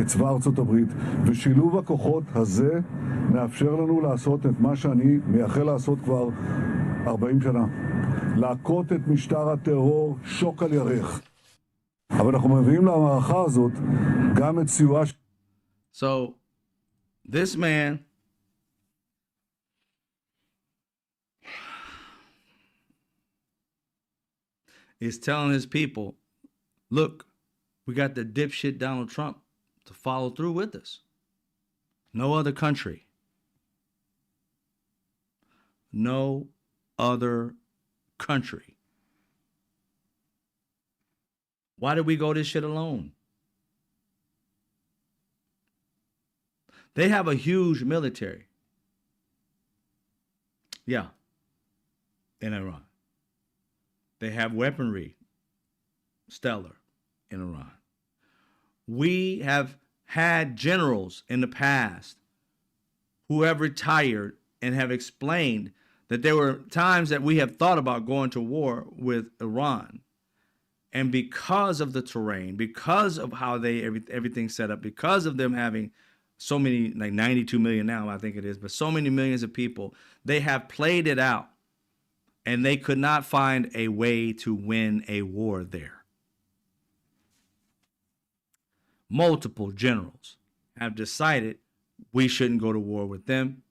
את צבא ארצות הברית, ושילוב הכוחות הזה מאפשר לנו לעשות את מה שאני מייחל לעשות כבר 40 שנה. להכות את משטר הטרור שוק על ירך. אבל אנחנו מביאים למערכה הזאת גם את סיועה... So, this man is telling his people, look, we got the dipshit Donald Trump to follow through with us. No other country. No other country. Why did we go this shit alone? They have a huge military. Yeah. In Iran. They have weaponry. Stellar in Iran. We have had generals in the past who have retired and have explained that there were times that we have thought about going to war with Iran. And because of the terrain, because of how everything's set up, because of them having so many, like 92 million now, I think it is, but so many millions of people, they have played it out. And they could not find a way to win a war there. Multiple generals have decided we shouldn't go to war with them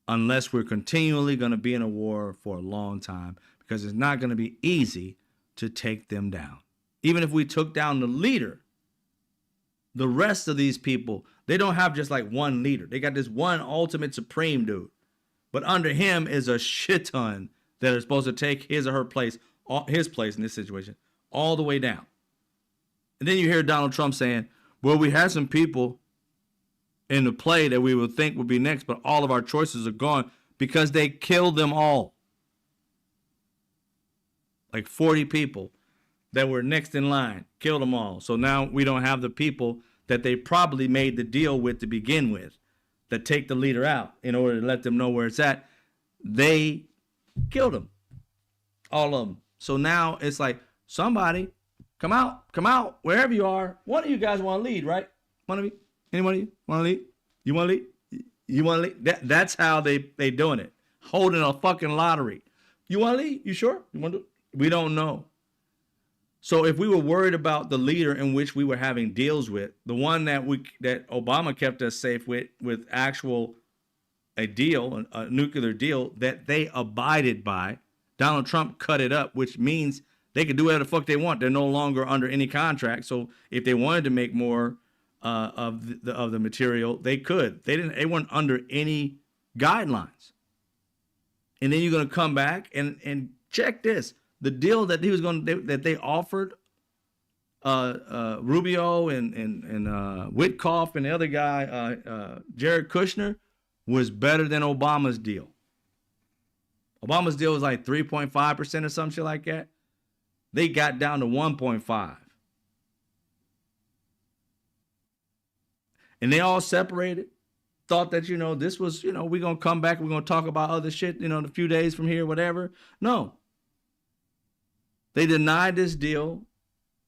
unless we're continually going to be in a war for a long time, because it's not going to be easy to take them down. Even if we took down the leader, the rest of these people, they don't have just like one leader. They got this one ultimate supreme dude. But under him is a shit ton that are supposed to take his or her place, his place in this situation, all the way down. And then you hear Donald Trump saying, well, we had some people in the play that we would think would be next, but all of our choices are gone because they killed them all. Like 40 people that were next in line, killed them all. So now we don't have the people that they probably made the deal with to begin with, that take the leader out in order to let them know where it's at. They killed them, all of them. So now it's like, somebody come out, wherever you are. One of you guys want to lead, right? One of you, any one of you want to lead? You want to lead? You want to lead? That's how they doing it, holding a fucking lottery. You want to lead? You sure? You want to? We don't know. So if we were worried about the leader in which we were having deals with, the one that Obama kept us safe with actual a deal, a nuclear deal that they abided by, Donald Trump cut it up, which means they could do whatever the fuck they want. They're no longer under any contract. So if they wanted to make more of the material, they could. They weren't under any guidelines. And then you're going to come back and check this. The deal that that they offered Rubio and Witkoff and the other guy, Jared Kushner, was better than Obama's deal. Obama's deal was like 3.5% or some shit like that. They got down to 1.5. And they all separated, thought that, this was, we're going to come back, we're going to talk about other shit, in a few days from here, whatever. No. They denied this deal,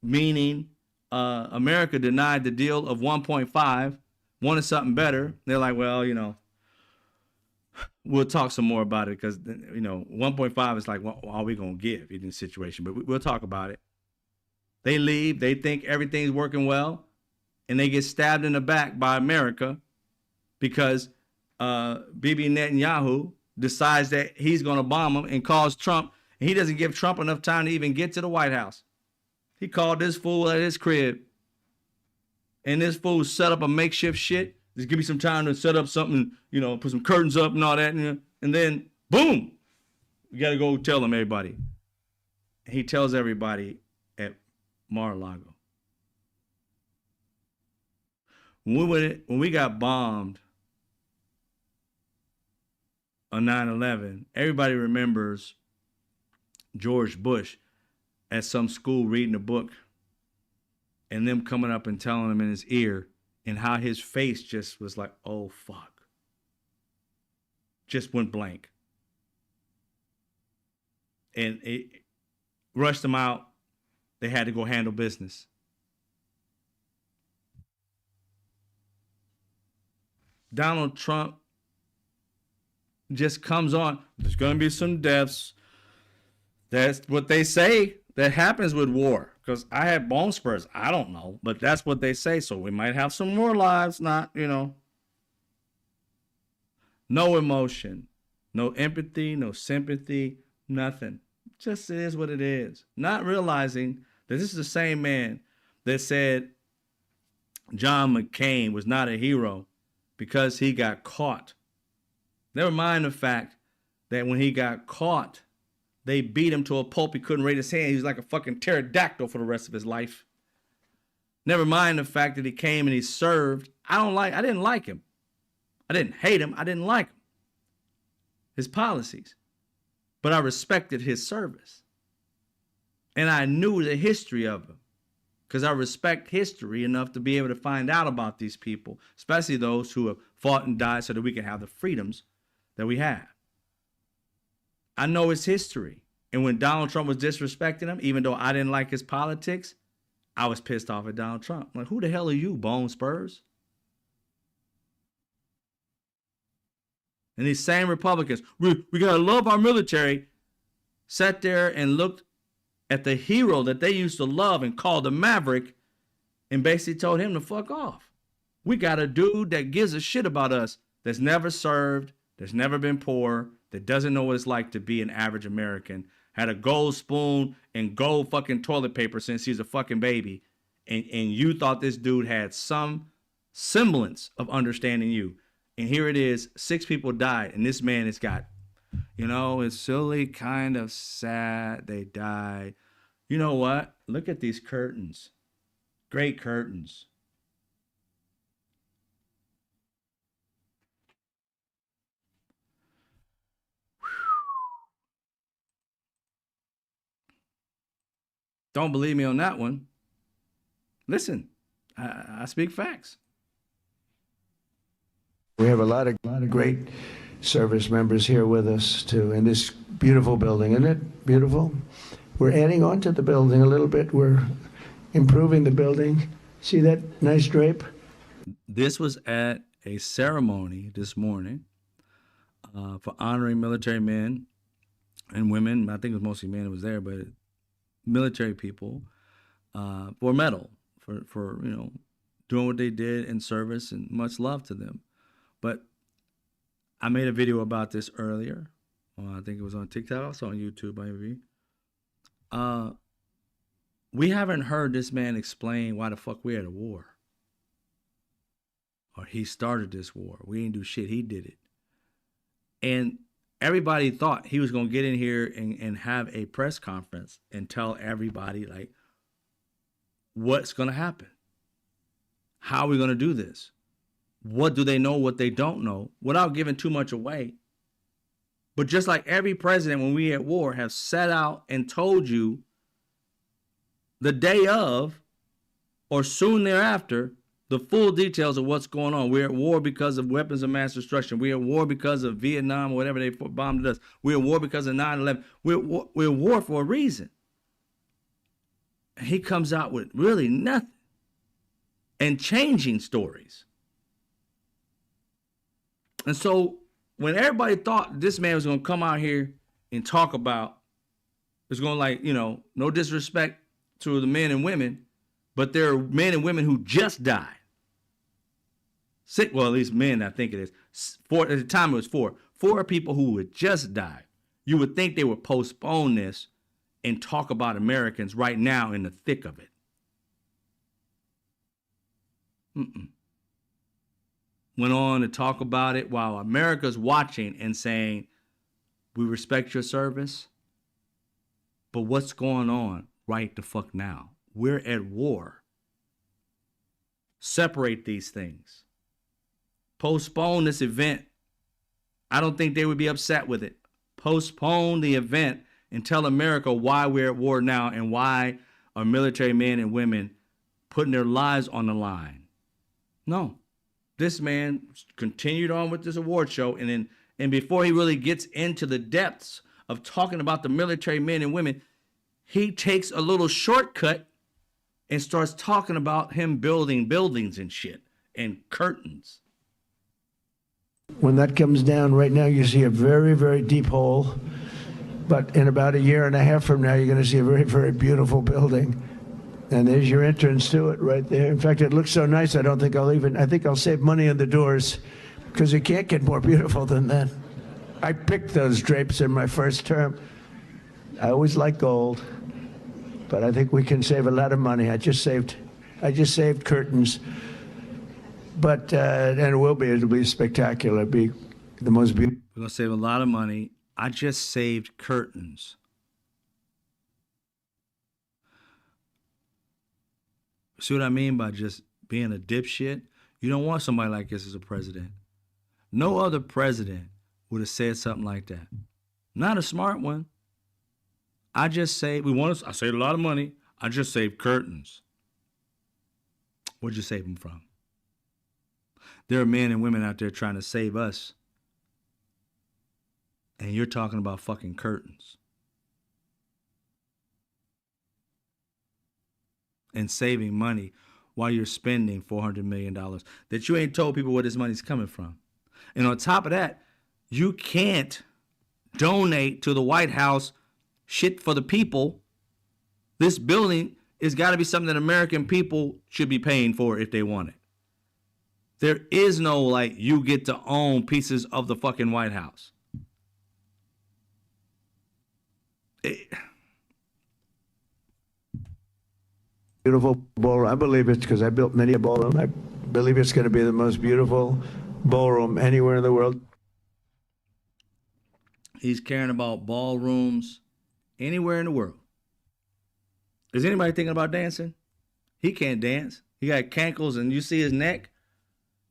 meaning America denied the deal of 1.5, wanted something better. They're like, well, we'll talk some more about it because, 1.5 is like, what are we going to give in this situation? But we'll talk about it. They leave. They think everything's working well, and they get stabbed in the back by America because Bibi Netanyahu decides that he's going to bomb them and calls Trump. And he doesn't give Trump enough time to even get to the White House. He called this fool at his crib. And this fool set up a makeshift shit. Just give me some time to set up something, put some curtains up and all that. And then, boom, we got to go tell him, everybody. And he tells everybody at Mar-a-Lago. When we got bombed on 9/11, everybody remembers George Bush at some school reading a book and them coming up and telling him in his ear, and how his face just was like, oh, fuck. Just went blank. And it rushed them out. They had to go handle business. Donald Trump just comes on. There's going to be some deaths. That's what they say that happens with war. Because I had bone spurs. I don't know. But that's what they say. So we might have some more lives. Not, No emotion. No empathy. No sympathy. Nothing. Just is what it is. Not realizing that this is the same man that said John McCain was not a hero because he got caught. Never mind the fact that when he got caught, they beat him to a pulp. He couldn't raise his hand. He was like a fucking pterodactyl for the rest of his life. Never mind the fact that he came and he served. I didn't like him. I didn't hate him. I didn't like him. His policies. But I respected his service. And I knew the history of him. Because I respect history enough to be able to find out about these people, especially those who have fought and died so that we can have the freedoms that we have. I know his history. And when Donald Trump was disrespecting him, even though I didn't like his politics, I was pissed off at Donald Trump. Like, who the hell are you, Bone Spurs? And these same Republicans, we got to love our military, sat there and looked at the hero that they used to love and called the Maverick and basically told him to fuck off. We got a dude that gives a shit about us, that's never served, that's never been poor, that doesn't know what it's like to be an average American, had a gold spoon and gold fucking toilet paper since he was a fucking baby, and you thought this dude had some semblance of understanding you. And here it is, 6 people died, and this man has got, it's really kind of sad they died. You know what? Look at these curtains. Great curtains. Don't believe me on that one. Listen, I speak facts. We have a lot of great service members here with us too in this beautiful building. Isn't it beautiful? We're adding on to the building a little bit. We're improving the building. See that nice drape? This was at a ceremony this morning for honoring military men and women. I think it was mostly men who was there, but military people for a medal for doing what they did in service, and much love to them. But I made a video about this earlier. I think it was on TikTok, also on YouTube, maybe. We haven't heard this man explain why the fuck we're at a war. Or he started this war. We didn't do shit. He did it. And everybody thought he was going to get in here and have a press conference and tell everybody, like, what's going to happen? How are we going to do this? What do they know, what they don't know, without giving too much away. But just like every president, when we at war, have set out and told you the day of or soon thereafter the full details of what's going on. We're at war because of weapons of mass destruction. We're at war because of Vietnam or whatever they bombed us. We're at war because of 9/11. We're at war for a reason. And he comes out with really nothing and changing stories. And so when everybody thought this man was going to come out here and talk about, it's going to no disrespect to the men and women, but there are men and women who just died. Well, at least men, I think it is. 4, at the time it was 4. 4 people who had just died. You would think they would postpone this and talk about Americans right now in the thick of it. Went on to talk about it while America's watching and saying, we respect your service, but what's going on right the fuck now? We're at war. Separate these things. Postpone this event. I don't think they would be upset with it. Postpone the event and tell America why we're at war now and why our military men and women putting their lives on the line. No. This man continued on with this award show, and before he really gets into the depths of talking about the military men and women, he takes a little shortcut and starts talking about him building buildings and shit and curtains. When that comes down right now, you see a very, very deep hole. But in about 1.5 years from now, you're going to see a very, very beautiful building. And there's your entrance to it right there. In fact, it looks so nice, I think I'll save money on the doors, because it can't get more beautiful than that. I picked those drapes in my first term. I always like gold, but I think we can save a lot of money. I just saved curtains But and it'll be spectacular. It'll be the most beautiful. We're going to save a lot of money. I just saved curtains. See what I mean by just being a dipshit? You don't want somebody like this as a president. No other president would have said something like that. Not a smart one. I saved a lot of money. I just saved curtains. Where'd you save them from? There are men and women out there trying to save us. And you're talking about fucking curtains. And saving money while you're spending $400 million that you ain't told people where this money's coming from. And on top of that, you can't donate to the White House shit for the people. This building has got to be something that American people should be paying for if they want it. There is no, like, you get to own pieces of the fucking White House. Beautiful ballroom. I believe it's because I built many a ballroom. I believe it's going to be the most beautiful ballroom anywhere in the world. He's caring about ballrooms anywhere in the world. Is anybody thinking about dancing? He can't dance. He got cankles, and you see his neck.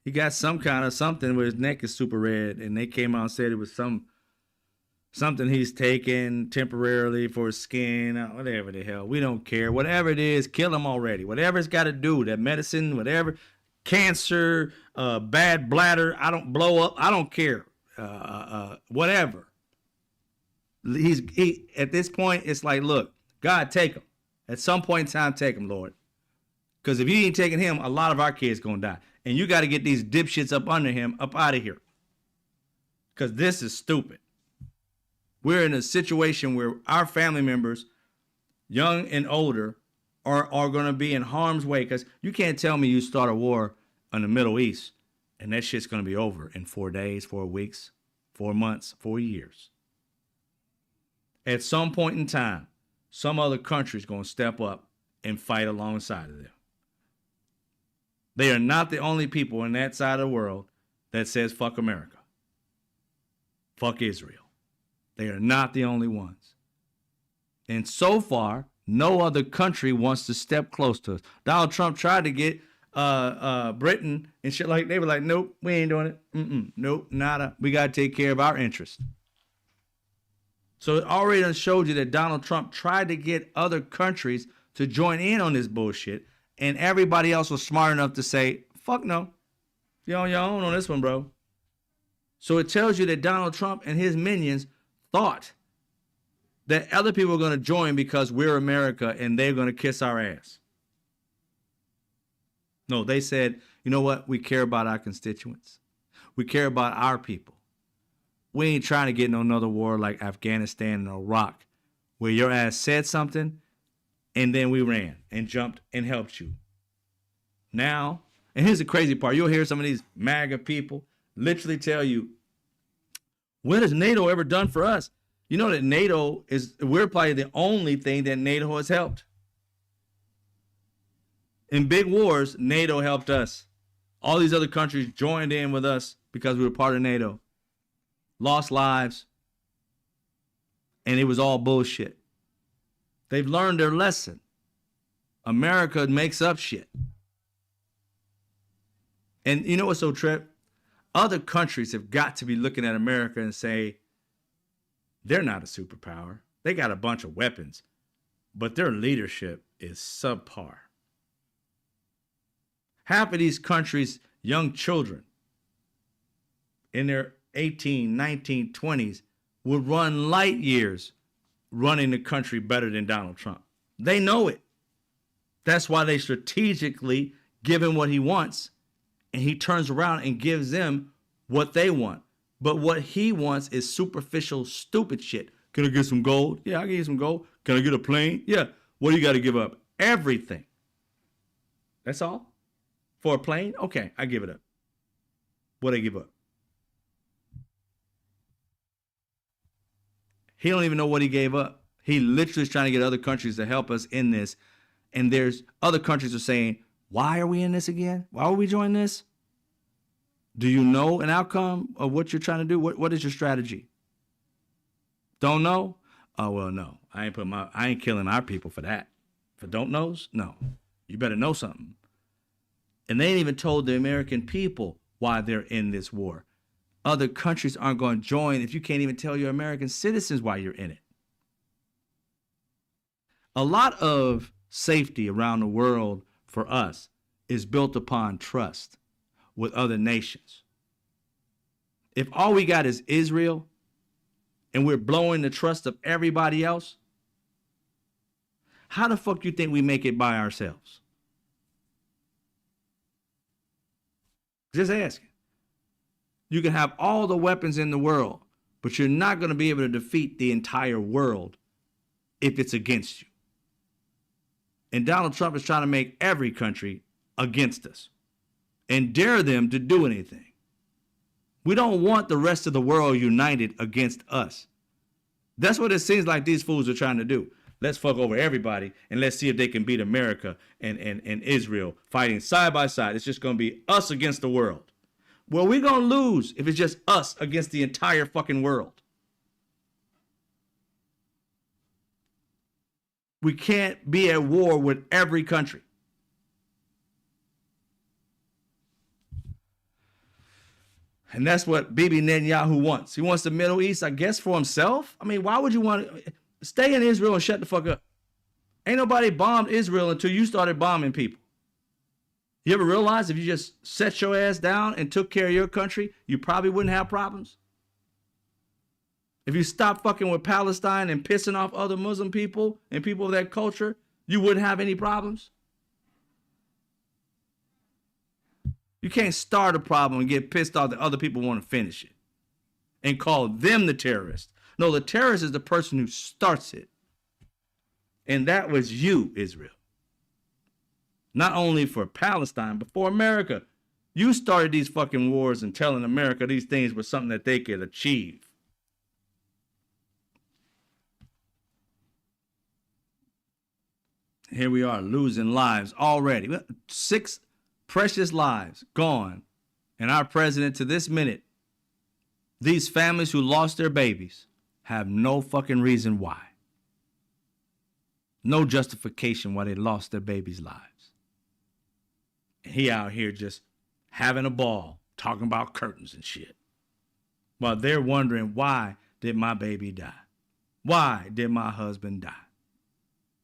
He got some kind of something where his neck is super red, and they came out and said it was something he's taking temporarily for his skin, whatever the hell. We don't care. Whatever it is, kill him already. Whatever it's got to do, that medicine, whatever, cancer, bad bladder, I don't blow up. I don't care. Whatever. He at this point, it's like, look, God, take him. At some point in time, take him, Lord. Because if you ain't taking him, a lot of our kids going to die. And you got to get these dipshits up under him, up out of here. Because this is stupid. We're in a situation where our family members, young and older, are going to be in harm's way. Because you can't tell me you start a war in the Middle East and that shit's going to be over in 4 days, 4 weeks, 4 months, 4 years. At some point in time, some other country's going to step up and fight alongside of them. They are not the only people in that side of the world that says fuck America. Fuck Israel. They are not the only ones. And so far, no other country wants to step close to us. Donald Trump tried to get Britain and shit like, they were like, nope, we ain't doing it. Nope, nada. We got to take care of our interests. So it already done showed you that Donald Trump tried to get other countries to join in on this bullshit, and everybody else was smart enough to say, fuck no. You're on your own on this one, bro. So it tells you that Donald Trump and his minions thought that other people are going to join because we're America and they're going to kiss our ass. No, they said, you know what? We care about our constituents. We care about our people. We ain't trying to get in another war like Afghanistan and Iraq, where your ass said something and then we ran and jumped and helped you. Now, and here's the crazy part. You'll hear some of these MAGA people literally tell you, what has NATO ever done for us? You know that we're probably the only thing that NATO has helped. In big wars, NATO helped us. All these other countries joined in with us because we were part of NATO. Lost lives. And it was all bullshit. They've learned their lesson. America makes up shit. And you know what's so trip? Other countries have got to be looking at America and say, they're not a superpower. They got a bunch of weapons, but their leadership is subpar. Half of these countries, young children in their 18, 19, 20s would run light years running the country better than Donald Trump. They know it. That's why they strategically give him what he wants, and he turns around and gives them what they want. But what he wants is superficial, stupid shit. Can I get some gold? Yeah, I'll give you some gold. Can I get a plane? Yeah. What do you got to give up? Everything. That's all? For a plane? Okay, I give it up. What do I give up? He don't even know what he gave up. He literally is trying to get other countries to help us in this. And there's other countries are saying, why are we in this again? Why would we join this? Do you know an outcome of what you're trying to do? What is your strategy? Don't know? Oh, well, no. I ain't killing our people for that. For don't knows? No. You better know something. And they ain't even told the American people why they're in this war. Other countries aren't going to join if you can't even tell your American citizens why you're in it. A lot of safety around the world for us is built upon trust with other nations. If all we got is Israel and we're blowing the trust of everybody else, how the fuck do you think we make it by ourselves? Just asking. You can have all the weapons in the world, but you're not going to be able to defeat the entire world if it's against you. And Donald Trump is trying to make every country against us and dare them to do anything. We don't want the rest of the world united against us. That's what it seems like these fools are trying to do. Let's fuck over everybody and let's see if they can beat America and Israel fighting side by side. It's just going to be us against the world. Well, we're going to lose if it's just us against the entire fucking world. We can't be at war with every country. And that's what Bibi Netanyahu wants. He wants the Middle East, I guess, for himself. I mean, why would you want to stay in Israel and shut the fuck up? Ain't nobody bombed Israel until you started bombing people. You ever realize if you just set your ass down and took care of your country, you probably wouldn't have problems? If you stopped fucking with Palestine and pissing off other Muslim people and people of that culture, you wouldn't have any problems? You can't start a problem and get pissed off that other people want to finish it and call them the terrorist. No, the terrorist is the person who starts it. And that was you, Israel. Not only for Palestine, but for America. You started these fucking wars and telling America these things were something that they could achieve. Here we are losing lives already. 6 precious lives gone. And our president to this minute, these families who lost their babies have no fucking reason why. No justification why they lost their babies' lives. And he out here just having a ball, talking about curtains and shit. While they're wondering, why did my baby die? Why did my husband die?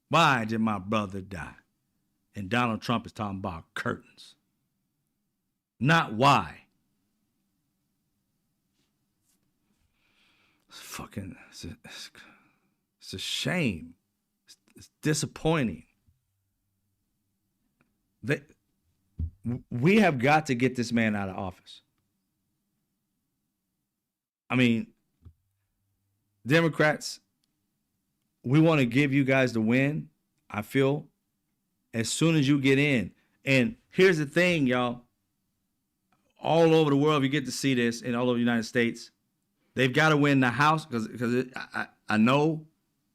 Why did my brother die? And Donald Trump is talking about curtains. Not why. It's a shame. It's disappointing. We have got to get this man out of office. I mean, Democrats, we want to give you guys the win, I feel, as soon as you get in. And here's the thing, y'all. All over the world, you get to see this in all over the United States. They've got to win the House because I know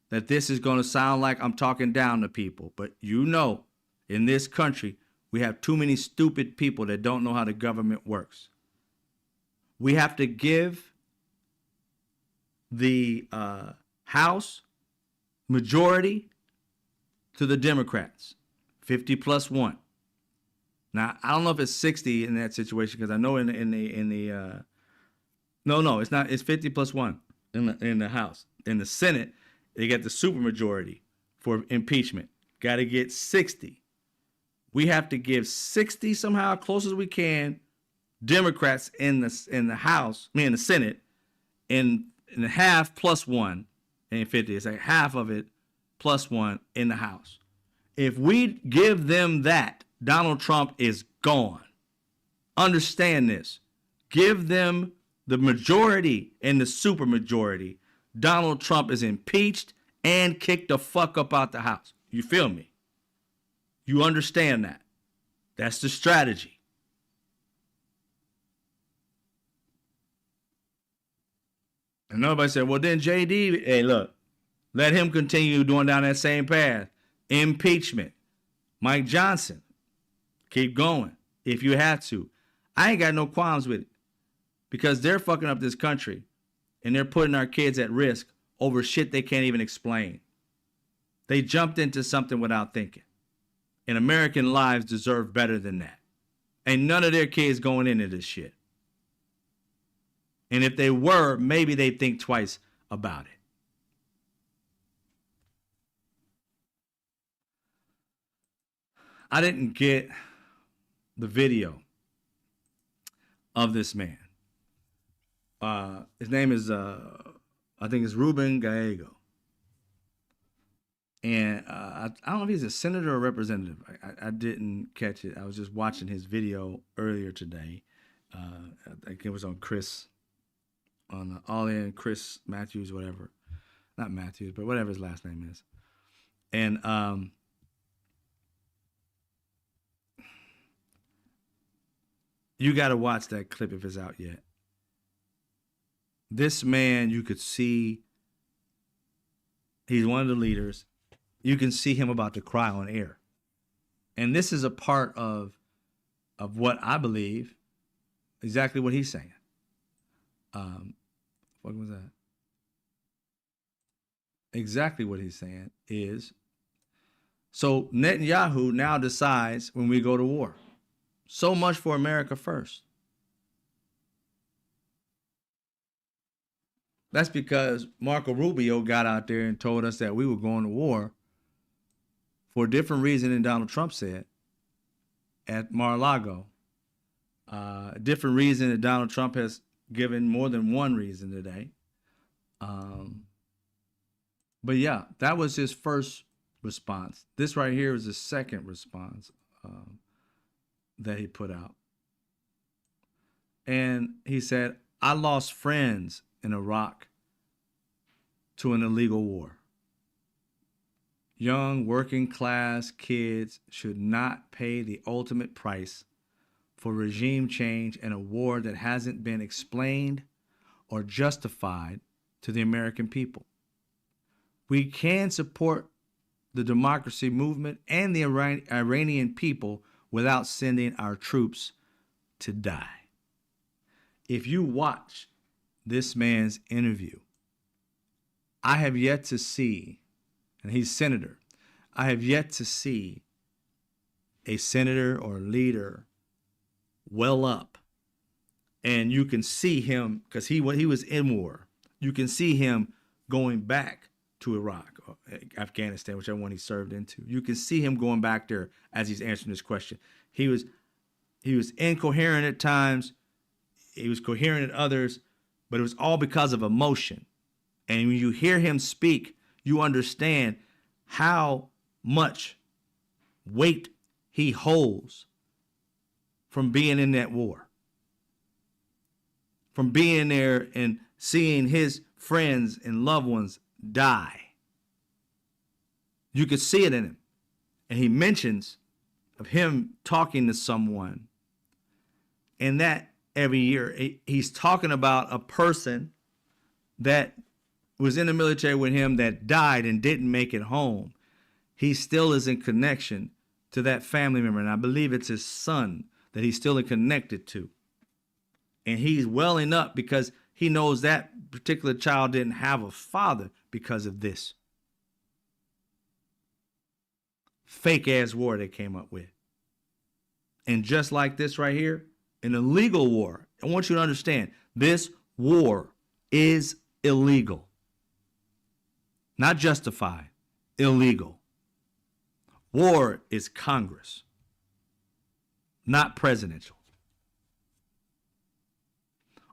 that this is going to sound like I'm talking down to people. But you know, in this country, we have too many stupid people that don't know how the government works. We have to give the House majority to the Democrats, 50 plus 1. Now, I don't know if it's 60 in that situation because I know no, it's not. It's 50 plus 1 in the House. In the Senate, they get the supermajority for impeachment. Got to get 60. We have to give 60 somehow, close as we can, Democrats in the House, in the Senate, in half plus 1 and 50. It's like half of it plus 1 in the House. If we give them that, Donald Trump is gone. Understand this. Give them the majority and the supermajority. Donald Trump is impeached and kicked the fuck up out the House. You feel me? You understand that? That's the strategy. And nobody said, well, then JD, hey, look, let him continue going down that same path. Impeachment. Mike Johnson, keep going if you have to. I ain't got no qualms with it because they're fucking up this country and they're putting our kids at risk over shit they can't even explain. They jumped into something without thinking. And American lives deserve better than that. Ain't none of their kids going into this shit. And if they were, maybe they'd think twice about it. I didn't get the video of this man. His name is, I think it's Ruben Gallego. And I don't know if he's a senator or representative. I didn't catch it. I was just watching his video earlier today. I think it was on Chris, on All In, Chris Matthews, whatever. Not Matthews, but whatever his last name is. And you got to watch that clip if it's out yet. This man, you could see, he's one of the leaders. You can see him about to cry on air. And this is a part of what I believe, exactly what he's saying. What was that? Exactly what he's saying is, so Netanyahu now decides when we go to war. So much for America first. That's because Marco Rubio got out there and told us that we were going to war for a different reason than Donald Trump said at Mar-a-Lago. A different reason that Donald Trump has given more than one reason today. But yeah, that was his first response. This right here is the second response that he put out. And he said, I lost friends in Iraq to an illegal war. Young working class kids should not pay the ultimate price for regime change in a war that hasn't been explained or justified to the American people. We can support the democracy movement and the Iranian people without sending our troops to die. If you watch this man's interview, I have yet to see, and he's senator, I have yet to see a senator or leader well up. And you can see him, because he was in war, you can see him going back to Iraq or Afghanistan, whichever one he served into. You can see him going back there as he's answering this question. He was incoherent at times, he was coherent at others, but it was all because of emotion. And when you hear him speak, you understand how much weight he holds from being in that war, from being there and seeing his friends and loved ones die. You could see it in him. And he mentions of him talking to someone, and that every year he's talking about a person that was in the military with him that died and didn't make it home. He still is in connection to that family member, and I believe it's his son that he's still connected to. And he's welling up because he knows that particular child didn't have a father because of this fake ass war they came up with. And just like this right here, an illegal war, I want you to understand, this war is illegal. Not justified, illegal. War is Congress, not presidential.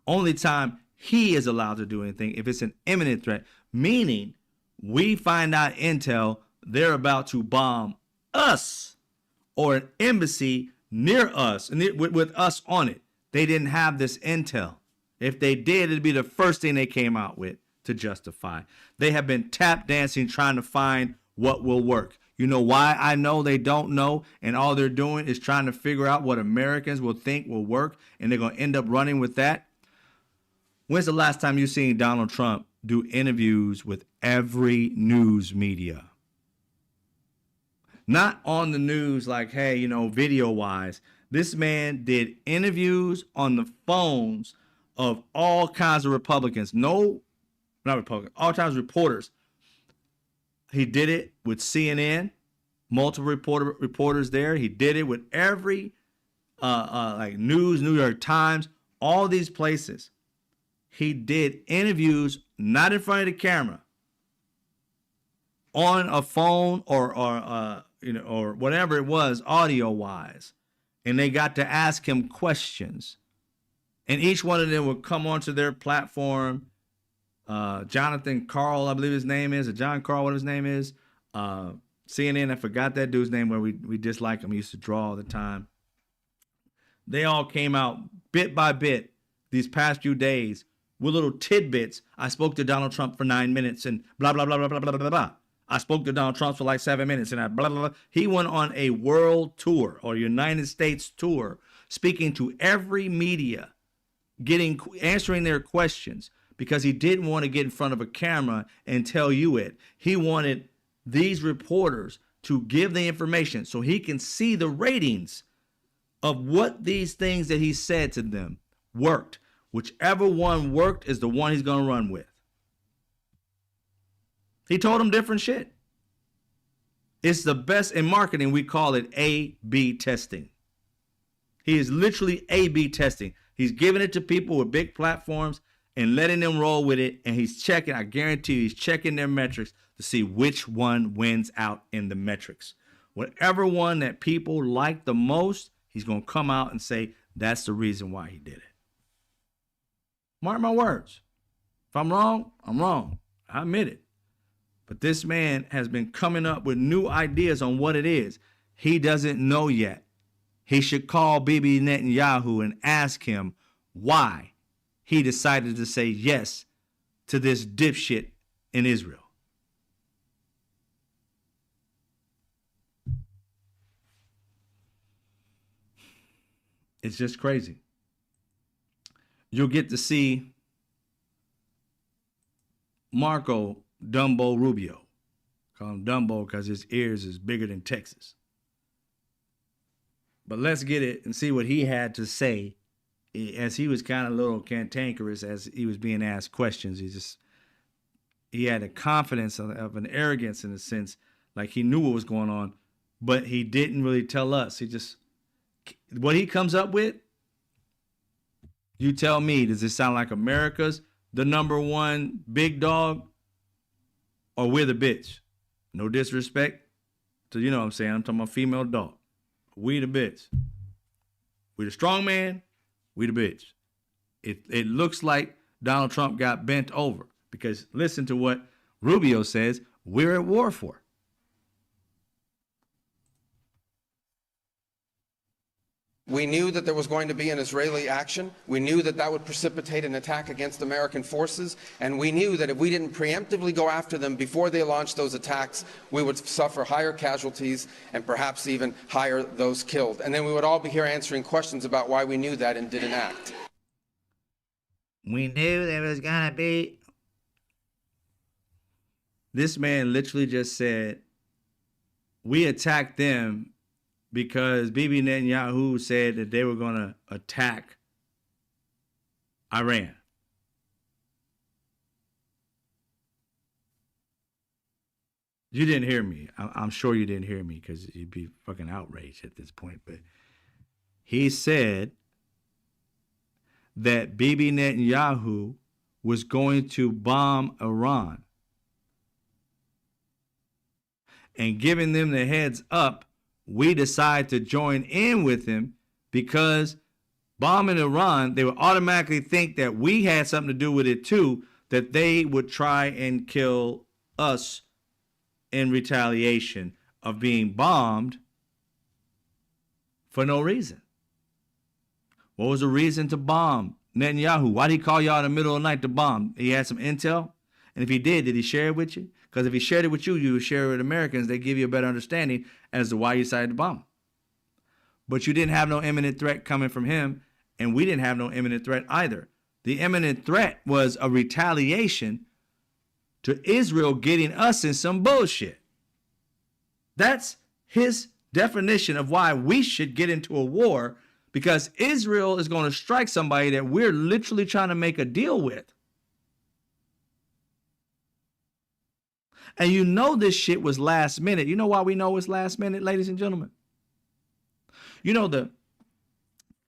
Only time he is allowed to do anything if it's an imminent threat, meaning we find out intel they're about to bomb us or an embassy near us and with us on it. They didn't have this intel. If they did, it'd be the first thing they came out with to justify. They have been tap dancing trying to find what will work. You know why I know they don't know, and all they're doing is trying to figure out what Americans will think will work, and they're going to end up running with that? When's the last time you've seen Donald Trump do interviews with every news media? Not on the news like, hey, video-wise. This man did interviews on the phones of all kinds of Republicans. No, not Republicans, all kinds of reporters. He did it with CNN, multiple reporters there. He did it with every like news, New York Times, all these places. He did interviews not in front of the camera, on a phone or whatever it was, audio wise, and they got to ask him questions, and each one of them would come onto their platform. Jonathan Carl, I believe his name is, or John Carl, what his name is. CNN, I forgot that dude's name where we dislike him. He used to draw all the time. They all came out bit by bit these past few days with little tidbits. I spoke to Donald Trump for 9 minutes and blah, blah, blah, blah, blah, blah, blah, blah. I spoke to Donald Trump for like 7 minutes and I blah, blah, blah. He went on a world tour or United States tour, speaking to every media, answering their questions, because he didn't want to get in front of a camera and tell you it. He wanted these reporters to give the information so he can see the ratings of what these things that he said to them worked. Whichever one worked is the one he's going to run with. He told them different shit. It's the best in marketing. We call it A/B testing. He is literally A/B testing. He's giving it to people with big platforms and letting them roll with it. And he's checking, I guarantee you, he's checking their metrics to see which one wins out in the metrics. Whatever one that people like the most, he's going to come out and say, that's the reason why he did it. Mark my words. If I'm wrong, I'm wrong. I admit it. But this man has been coming up with new ideas on what it is. He doesn't know yet. He should call Bibi Netanyahu and ask him why he decided to say yes to this dipshit in Israel. It's just crazy. You'll get to see Marco Dumbo Rubio. Call him Dumbo because his ears is bigger than Texas. But let's get it and see what he had to say as he was kind of a little cantankerous as he was being asked questions. He had a confidence of an arrogance in a sense, like he knew what was going on, but he didn't really tell us. What he comes up with, you tell me, does it sound like America's the number one big dog or we're the bitch? No disrespect to, you know what I'm saying, I'm talking about female dog. We the bitch. We the strong man, we the bitch. It looks like Donald Trump got bent over because listen to what Rubio says, we're at war for. We knew that there was going to be an Israeli action. We knew that that would precipitate an attack against American forces. And we knew that if we didn't preemptively go after them before they launched those attacks, we would suffer higher casualties and perhaps even higher those killed. And then we would all be here answering questions about why we knew that and didn't act. We knew there was going to be. This man literally just said, we attacked them because Bibi Netanyahu said that they were going to attack Iran. You didn't hear me. I'm sure you didn't hear me because you'd be fucking outraged at this point. But he said that Bibi Netanyahu was going to bomb Iran and giving them the heads up. We decided to join in with him because bombing Iran, they would automatically think that we had something to do with it too, that they would try and kill us in retaliation of being bombed for no reason. What was the reason to bomb Netanyahu? Why did he call y'all in the middle of the night to bomb? He had some intel? And if he did he share it with you? Because if he shared it with you, you would share it with Americans. They give you a better understanding as to why you decided to bomb. But you didn't have no imminent threat coming from him, and we didn't have no imminent threat either. The imminent threat was a retaliation to Israel getting us in some bullshit. That's his definition of why we should get into a war, because Israel is going to strike somebody that we're literally trying to make a deal with. And you know this shit was last minute. You know why we know it's last minute, ladies and gentlemen? You know the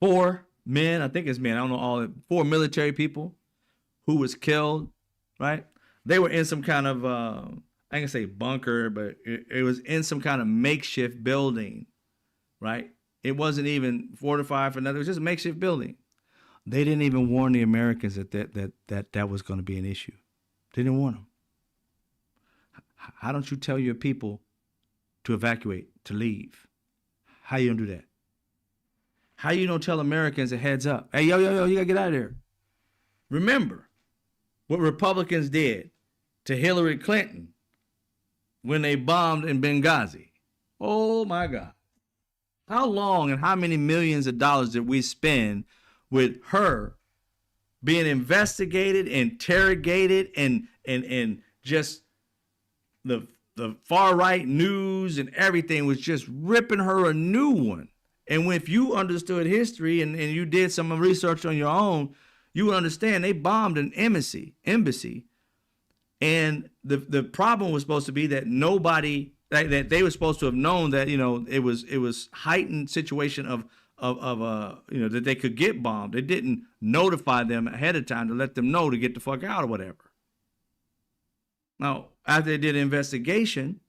4 men, I think it's men, I don't know all, 4 military people who was killed, right? They were in some kind of, I can say bunker, but it was in some kind of makeshift building, right? It wasn't even fortified for nothing. It was just a makeshift building. They didn't even warn the Americans that was going to be an issue. They didn't warn them. How don't you tell your people to evacuate, to leave? How you gonna do that? How you don't tell Americans a heads up? Hey, yo, you gotta get out of here. Remember what Republicans did to Hillary Clinton when they bombed in Benghazi. Oh my God. How long and how many millions of dollars did we spend with her being investigated, interrogated, and just the far right news and everything was just ripping her a new one. And if you understood history and you did some research on your own, you would understand they bombed an embassy. And the problem was supposed to be that nobody, that they were supposed to have known that, you know, it was heightened situation of you know, that they could get bombed. They didn't notify them ahead of time to let them know to get the fuck out or whatever. Now, after they did an investigation,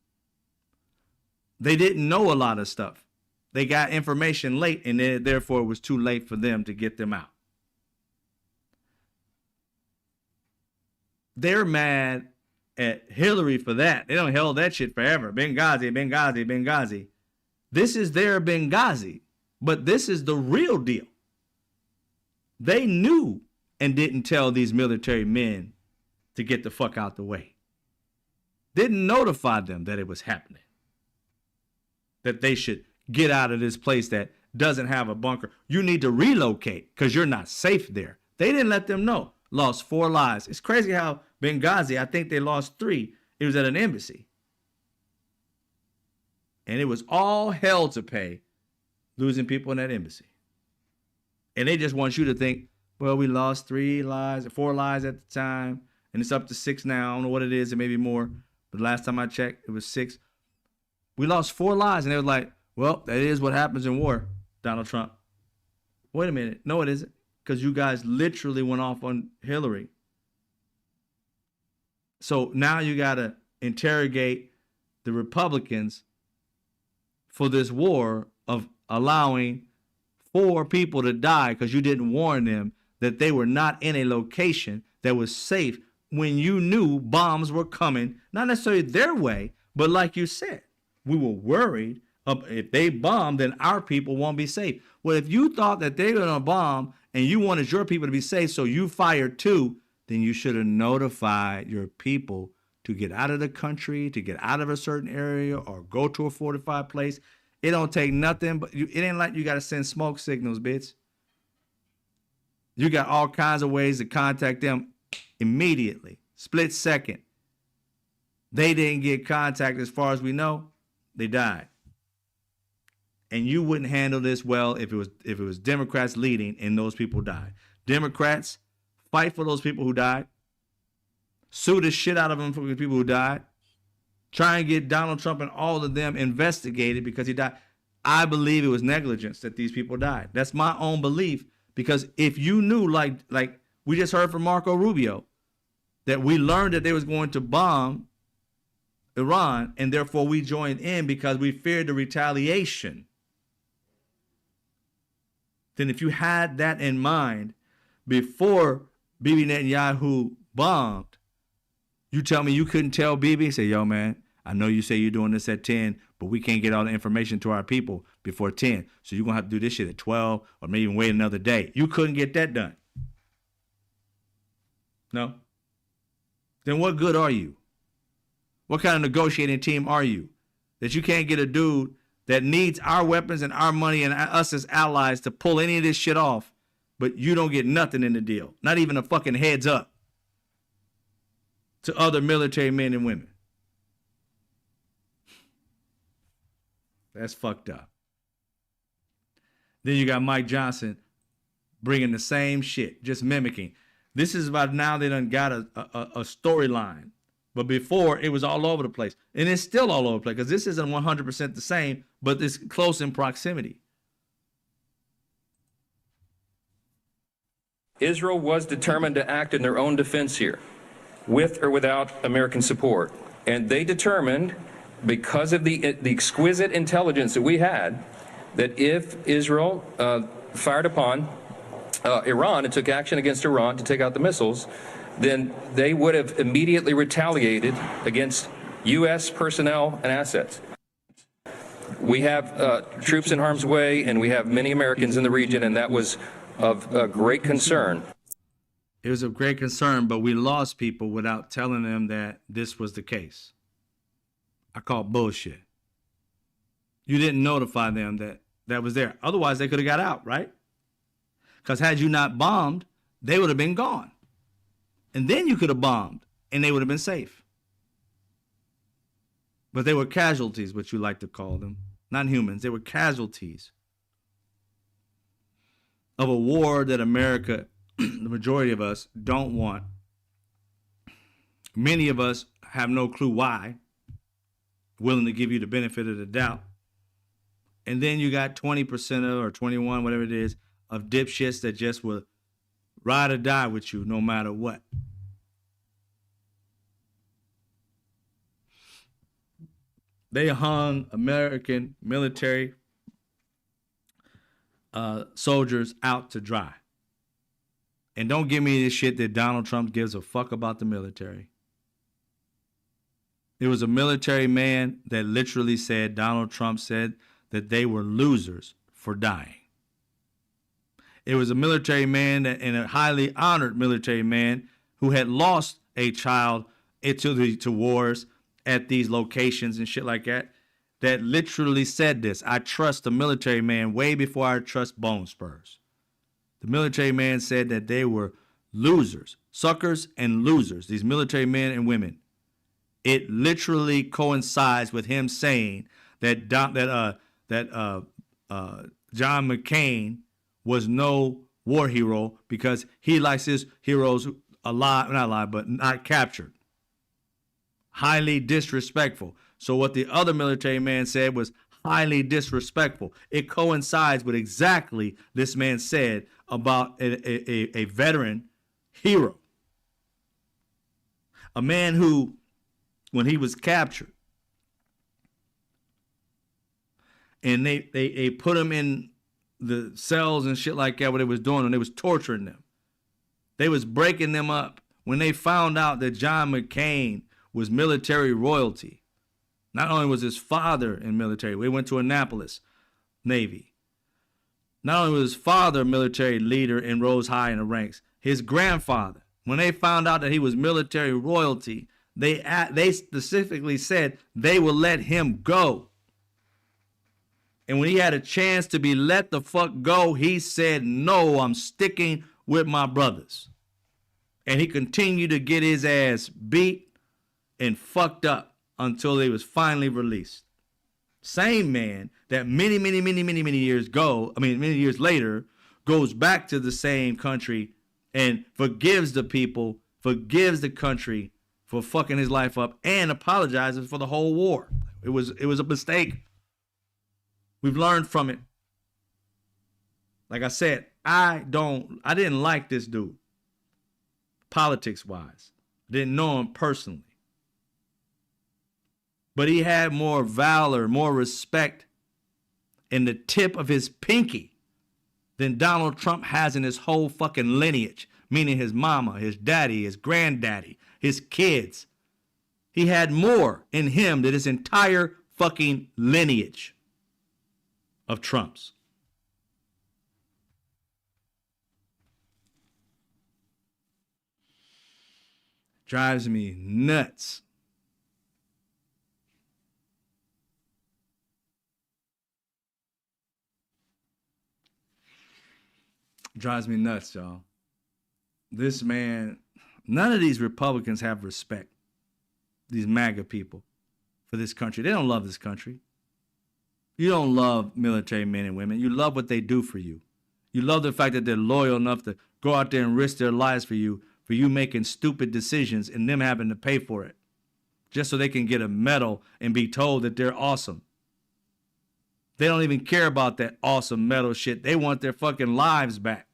they didn't know a lot of stuff. They got information late, and therefore it was too late for them to get them out. They're mad at Hillary for that. They don't hold that shit forever. Benghazi. This is their Benghazi, but this is the real deal. They knew and didn't tell these military men to get the fuck out the way. Didn't notify them that it was happening, that they should get out of this place that doesn't have a bunker. You need to relocate because you're not safe there. They didn't let them know. Lost 4 lives. It's crazy how Benghazi, I think they lost 3. It was at an embassy. And it was all hell to pay losing people in that embassy. And they just want you to think, well, we lost 3 lives, 4 lives at the time, and it's up to 6 now. I don't know what it is, it may be more. But last time I checked, it was 6. We lost 4 lives, and they were like, well, that is what happens in war, Donald Trump. Wait a minute. No, it isn't. Because you guys literally went off on Hillary. So now you got to interrogate the Republicans for this war of allowing 4 people to die because you didn't warn them that they were not in a location that was safe when you knew bombs were coming, not necessarily their way, but like you said, we were worried if they bomb, then our people won't be safe. Well, if you thought that they were going to bomb and you wanted your people to be safe, so you fired too, then you should have notified your people to get out of the country, to get out of a certain area, or go to a fortified place. It don't take nothing, but it ain't like you got to send smoke signals, bitch. You got all kinds of ways to contact them immediately, split second. They didn't get contacted as far as we know. They died. And you wouldn't handle this well if it was Democrats leading and those people died. Democrats, fight for those people who died. Sue the shit out of them for the people who died. Try and get Donald Trump and all of them investigated because he died. I believe it was negligence that these people died. That's my own belief, because if you knew, like we just heard from Marco Rubio, that we learned that they was going to bomb Iran, and therefore we joined in because we feared the retaliation. Then if you had that in mind before Bibi Netanyahu bombed, you tell me you couldn't tell Bibi, say, yo, man, I know you say you're doing this at 10, but we can't get all the information to our people before 10. So you're going to have to do this shit at 12 or maybe even wait another day. You couldn't get that done. No? Then what good are you? What kind of negotiating team are you? That you can't get a dude that needs our weapons and our money and us as allies to pull any of this shit off, but you don't get nothing in the deal. Not even a fucking heads up to other military men and women. That's fucked up. Then you got Mike Johnson bringing the same shit, just mimicking. This is about now they done got a storyline. But before, it was all over the place. And it's still all over the place because this isn't 100% the same, but it's close in proximity. Israel was determined to act in their own defense here, with or without American support. And they determined, because of the exquisite intelligence that we had, that if Israel fired upon Iran and took action against Iran to take out the missiles, then they would have immediately retaliated against U.S. personnel and assets. We have troops in harm's way, and we have many Americans in the region, and that was of great concern. It was of great concern, but we lost people without telling them that this was the case. I call bullshit. You didn't notify them that that was there. Otherwise, they could have got out, right? Because had you not bombed, they would have been gone. And then you could have bombed, and they would have been safe. But they were casualties, what you like to call them. Not humans. They were casualties of a war that America, the majority of us, don't want. Many of us have no clue why, willing to give you the benefit of the doubt. And then you got 20% or 21, whatever it is, of dipshits that just will ride or die with you no matter what. They hung American military soldiers out to dry. And don't give me this shit that Donald Trump gives a fuck about the military. It was a military man that literally said, Donald Trump said that they were losers for dying. It was a military man and a highly honored military man who had lost a child to wars at these locations and shit like that, that literally said this. I trust the military man way before I trust bone spurs. The military man said that they were losers, suckers and losers, these military men and women. It literally coincides with him saying that John McCain was no war hero because he likes his heroes not captured. Highly disrespectful. So what the other military man said was highly disrespectful. It coincides with exactly this man said about a veteran hero. A man who, when he was captured, and they put him in the cells and shit like that, what they was doing, and they was torturing them. They was breaking them up. When they found out that John McCain was military royalty, not only was his father in military, we went to Annapolis Navy. Not only was his father a military leader and rose high in the ranks, his grandfather, when they found out that he was military royalty, they specifically said they will let him go. And when he had a chance to be let the fuck go, he said, no, I'm sticking with my brothers. And he continued to get his ass beat and fucked up until he was finally released. Same man that many years later, goes back to the same country and forgives the people, forgives the country for fucking his life up, and apologizes for the whole war. It was a mistake. We've learned from it. Like I said, I didn't like this dude, politics-wise. Didn't know him personally. But he had more valor, more respect in the tip of his pinky than Donald Trump has in his whole fucking lineage, meaning his mama, his daddy, his granddaddy, his kids. He had more in him than his entire fucking lineage of Trumps. Drives me nuts. Drives me nuts, y'all. This man, none of these Republicans have respect, these MAGA people, for this country. They don't love this country. You don't love military men and women. You love what they do for you. You love the fact that they're loyal enough to go out there and risk their lives for you making stupid decisions and them having to pay for it just so they can get a medal and be told that they're awesome. They don't even care about that awesome medal shit. They want their fucking lives back.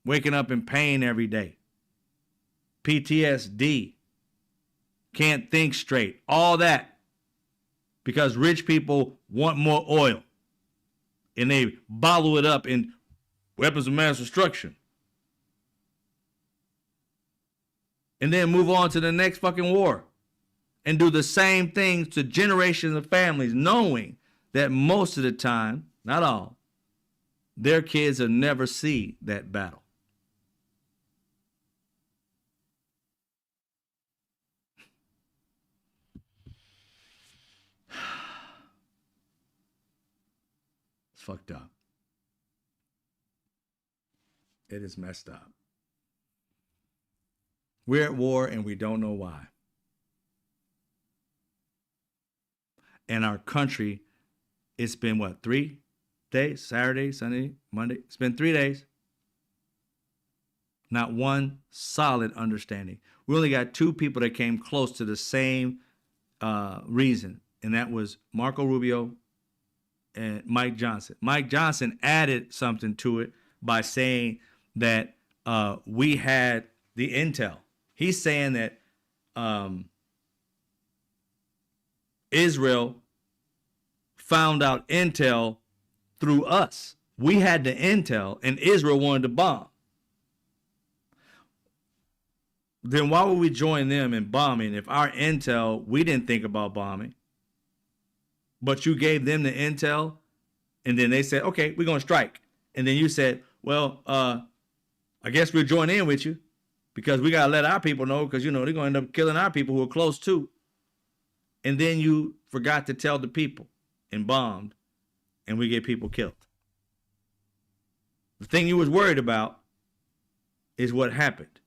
Waking up in pain every day. PTSD. Can't think straight. All that because rich people want more oil. And they bottle it up in weapons of mass destruction. And then move on to the next fucking war. And do the same things to generations of families, knowing that most of the time, not all, their kids will never see that battle. It's fucked up. It is messed up. We're at war and we don't know why. And our country, it's been what, 3 days? Saturday, Sunday, Monday? It's been 3 days. Not one solid understanding. We only got 2 people that came close to the same reason, and that was Marco Rubio and Mike Johnson. Mike Johnson added something to it by saying that we had the intel. He's saying that Israel found out intel through us. We had the intel and Israel wanted to bomb. Then why would we join them in bombing if our intel, we didn't think about bombing, but you gave them the intel and then they said, okay, we're going to strike. And then you said, well, I guess we'll join in with you because we got to let our people know because, you know, they're going to end up killing our people who are close too. And then you forgot to tell the people and bombed and we get people killed. The thing you was worried about is what happened.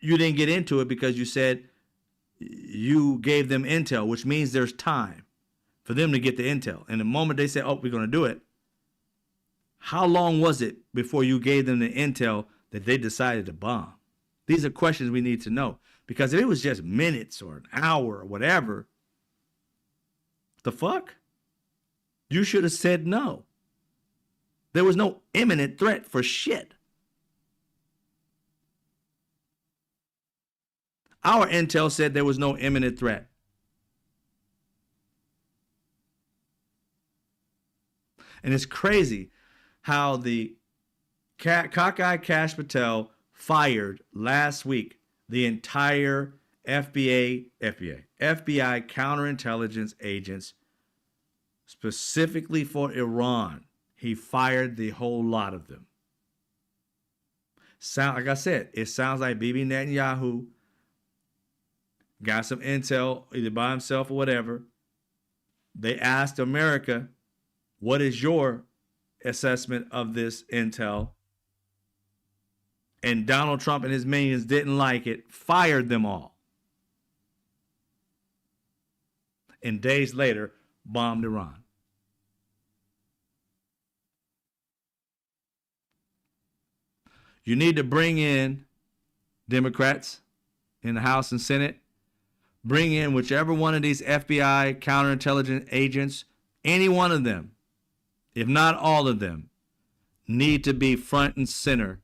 You didn't get into it because you said you gave them intel, which means there's time for them to get the intel. And the moment they said, oh, we're going to do it, how long was it before you gave them the intel that they decided to bomb? These are questions we need to know. Because if it was just minutes or an hour or whatever, the fuck? You should have said no. There was no imminent threat for shit. Our intel said there was no imminent threat. And it's crazy how the cockeyed Kash Patel fired last week the entire FBI counterintelligence agents specifically for Iran. He fired the whole lot of them. Like I said, it sounds like Bibi Netanyahu got some intel either by himself or whatever. They asked America, what is your assessment of this intel? And Donald Trump and his minions didn't like it, fired them all. And days later, bombed Iran. You need to bring in Democrats in the House and Senate. Bring in whichever one of these FBI counterintelligence agents, any one of them, if not all of them, need to be front and center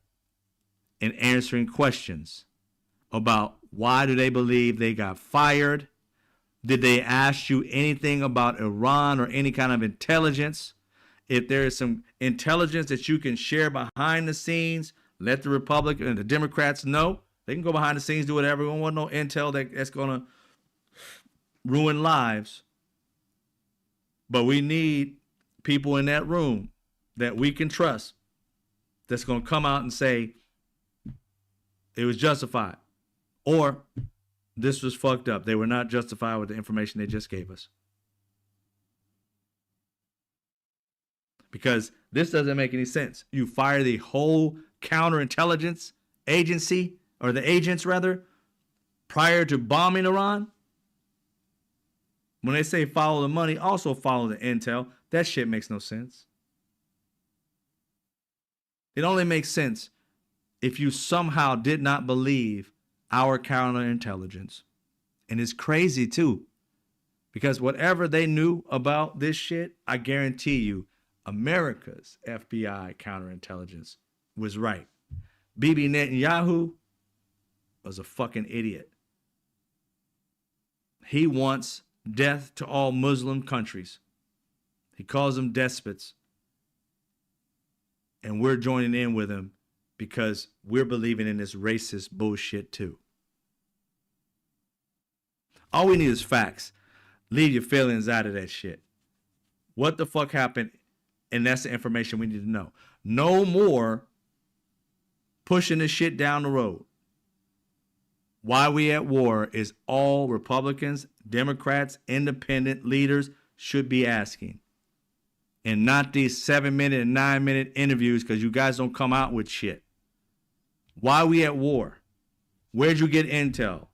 in answering questions about why do they believe they got fired? Did they ask you anything about Iran or any kind of intelligence? If there is some intelligence that you can share behind the scenes, let the Republicans and the Democrats know. They can go behind the scenes, do whatever. We don't want no intel that's going to ruin lives. But we need people in that room that we can trust that's going to come out and say it was justified or this was fucked up. They were not justified with the information they just gave us. Because this doesn't make any sense. You fire the whole counterintelligence agency, or the agents rather, prior to bombing Iran. When they say follow the money, also follow the intel. That shit makes no sense. It only makes sense if you somehow did not believe our counterintelligence. And it's crazy too, because whatever they knew about this shit, I guarantee you, America's FBI counterintelligence was right. Bibi Netanyahu was a fucking idiot. He wants death to all Muslim countries. He calls them despots. And we're joining in with him because we're believing in this racist bullshit too. All we need is facts. Leave your feelings out of that shit. What the fuck happened? And that's the information we need to know. No more pushing this shit down the road. Why we at war is all Republicans, Democrats, independent leaders should be asking. And not these 7-minute and 9-minute interviews because you guys don't come out with shit. Why we at war? Where'd you get intel?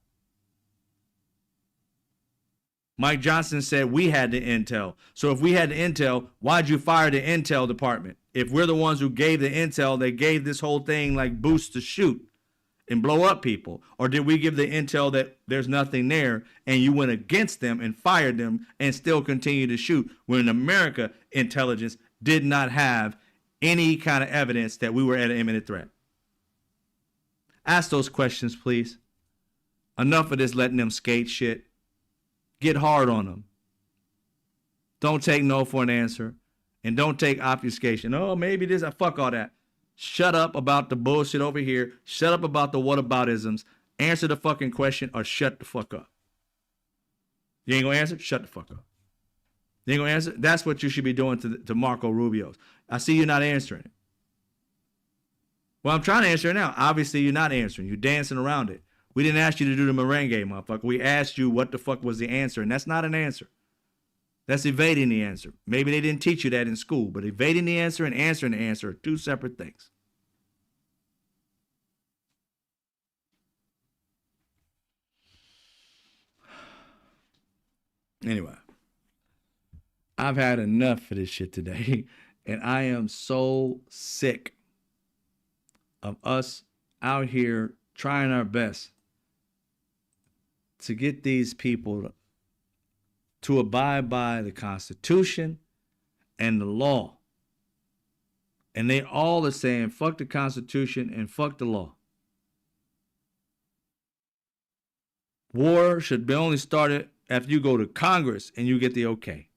Mike Johnson said we had the intel. So if we had the intel, why'd you fire the intel department? If we're the ones who gave the intel, they gave this whole thing like boost to shoot and blow up people. Or did we give the intel that there's nothing there and you went against them and fired them and still continue to shoot when America intelligence did not have any kind of evidence that we were at an imminent threat? Ask those questions, please. Enough of this letting them skate shit. Get hard on them. Don't take no for an answer. And don't take obfuscation. Oh, maybe this. Fuck all that. Shut up about the bullshit over here. Shut up about the whataboutisms. Answer the fucking question or shut the fuck up. You ain't gonna answer? Shut the fuck up. You ain't gonna answer? That's what you should be doing to Marco Rubio's. I see you're not answering it. Well, I'm trying to answer it now. Obviously, you're not answering. You're dancing around it. We didn't ask you to do the merengue, motherfucker. We asked you what the fuck was the answer, and that's not an answer. That's evading the answer. Maybe they didn't teach you that in school, but evading the answer and answering the answer are two separate things. Anyway, I've had enough of this shit today, and I am so sick of us out here trying our best to get these people to abide by the Constitution and the law. And they all are saying, fuck the Constitution and fuck the law. War should be only started after you go to Congress and you get the okay.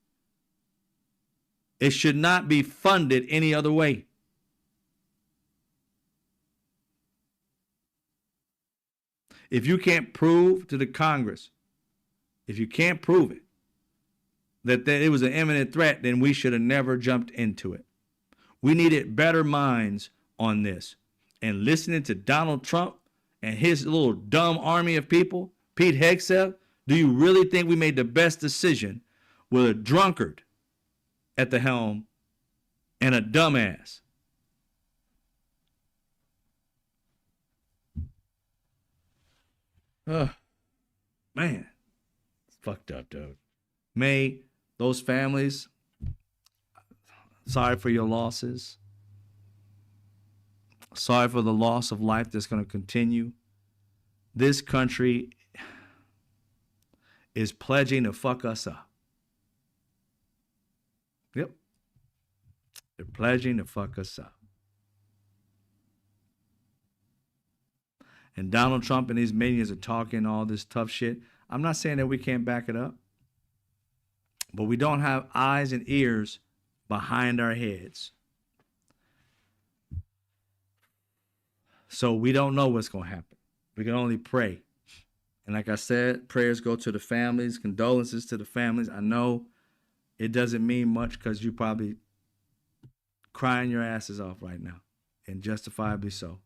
It should not be funded any other way. If you can't prove to the Congress, if you can't prove it, that it was an imminent threat, then we should have never jumped into it. We needed better minds on this. And listening to Donald Trump and his little dumb army of people, Pete Hegseth, do you really think we made the best decision with a drunkard at the helm and a dumbass? Man, it's fucked up, dude. May those families, sorry for your losses. Sorry for the loss of life that's going to continue. This country is pledging to fuck us up. Yep. They're pledging to fuck us up. And Donald Trump and his minions are talking all this tough shit. I'm not saying that we can't back it up, but we don't have eyes and ears behind our heads. So we don't know what's going to happen. We can only pray. And like I said, prayers go to the families, condolences to the families. I know it doesn't mean much because you probably crying your asses off right now, and justifiably so.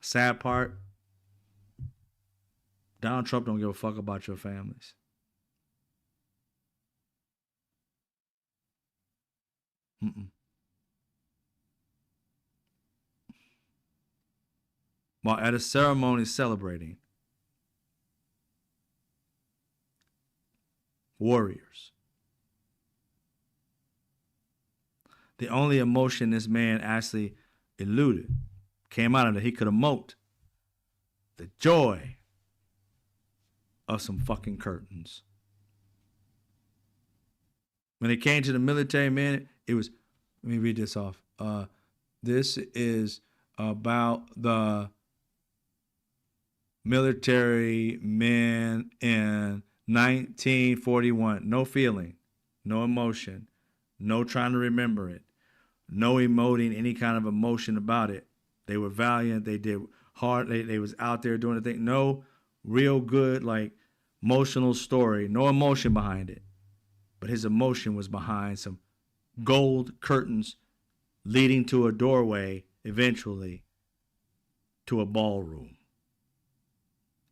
Sad part, Donald Trump don't give a fuck about your families. while at a ceremony celebrating warriors. The only emotion this man actually eluded, came out of it, he could emote the joy of some fucking curtains. When it came to the military men, it was, let me read this off. This is about the military men in 1941. No feeling, no emotion, no trying to remember it, no emoting any kind of emotion about it. They were valiant. They did hard. They was out there doing the thing. No real good, like, emotional story. No emotion behind it. But his emotion was behind some gold curtains leading to a doorway, eventually, to a ballroom.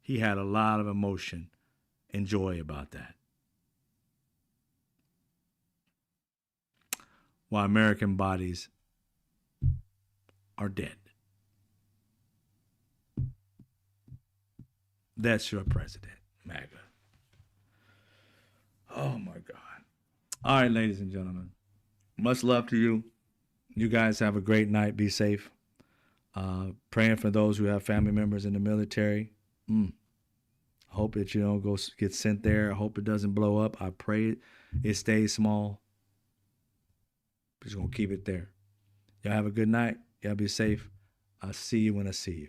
He had a lot of emotion and joy about that. While American bodies are dead. That's your president, MAGA. Oh my God. All right, ladies and gentlemen. Much love to you. You guys have a great night. Be safe. Praying for those who have family members in the military. Hope that you don't go get sent there. I hope it doesn't blow up. I pray it stays small. Just gonna keep it there. Y'all have a good night. Y'all be safe. I'll see you when I see you.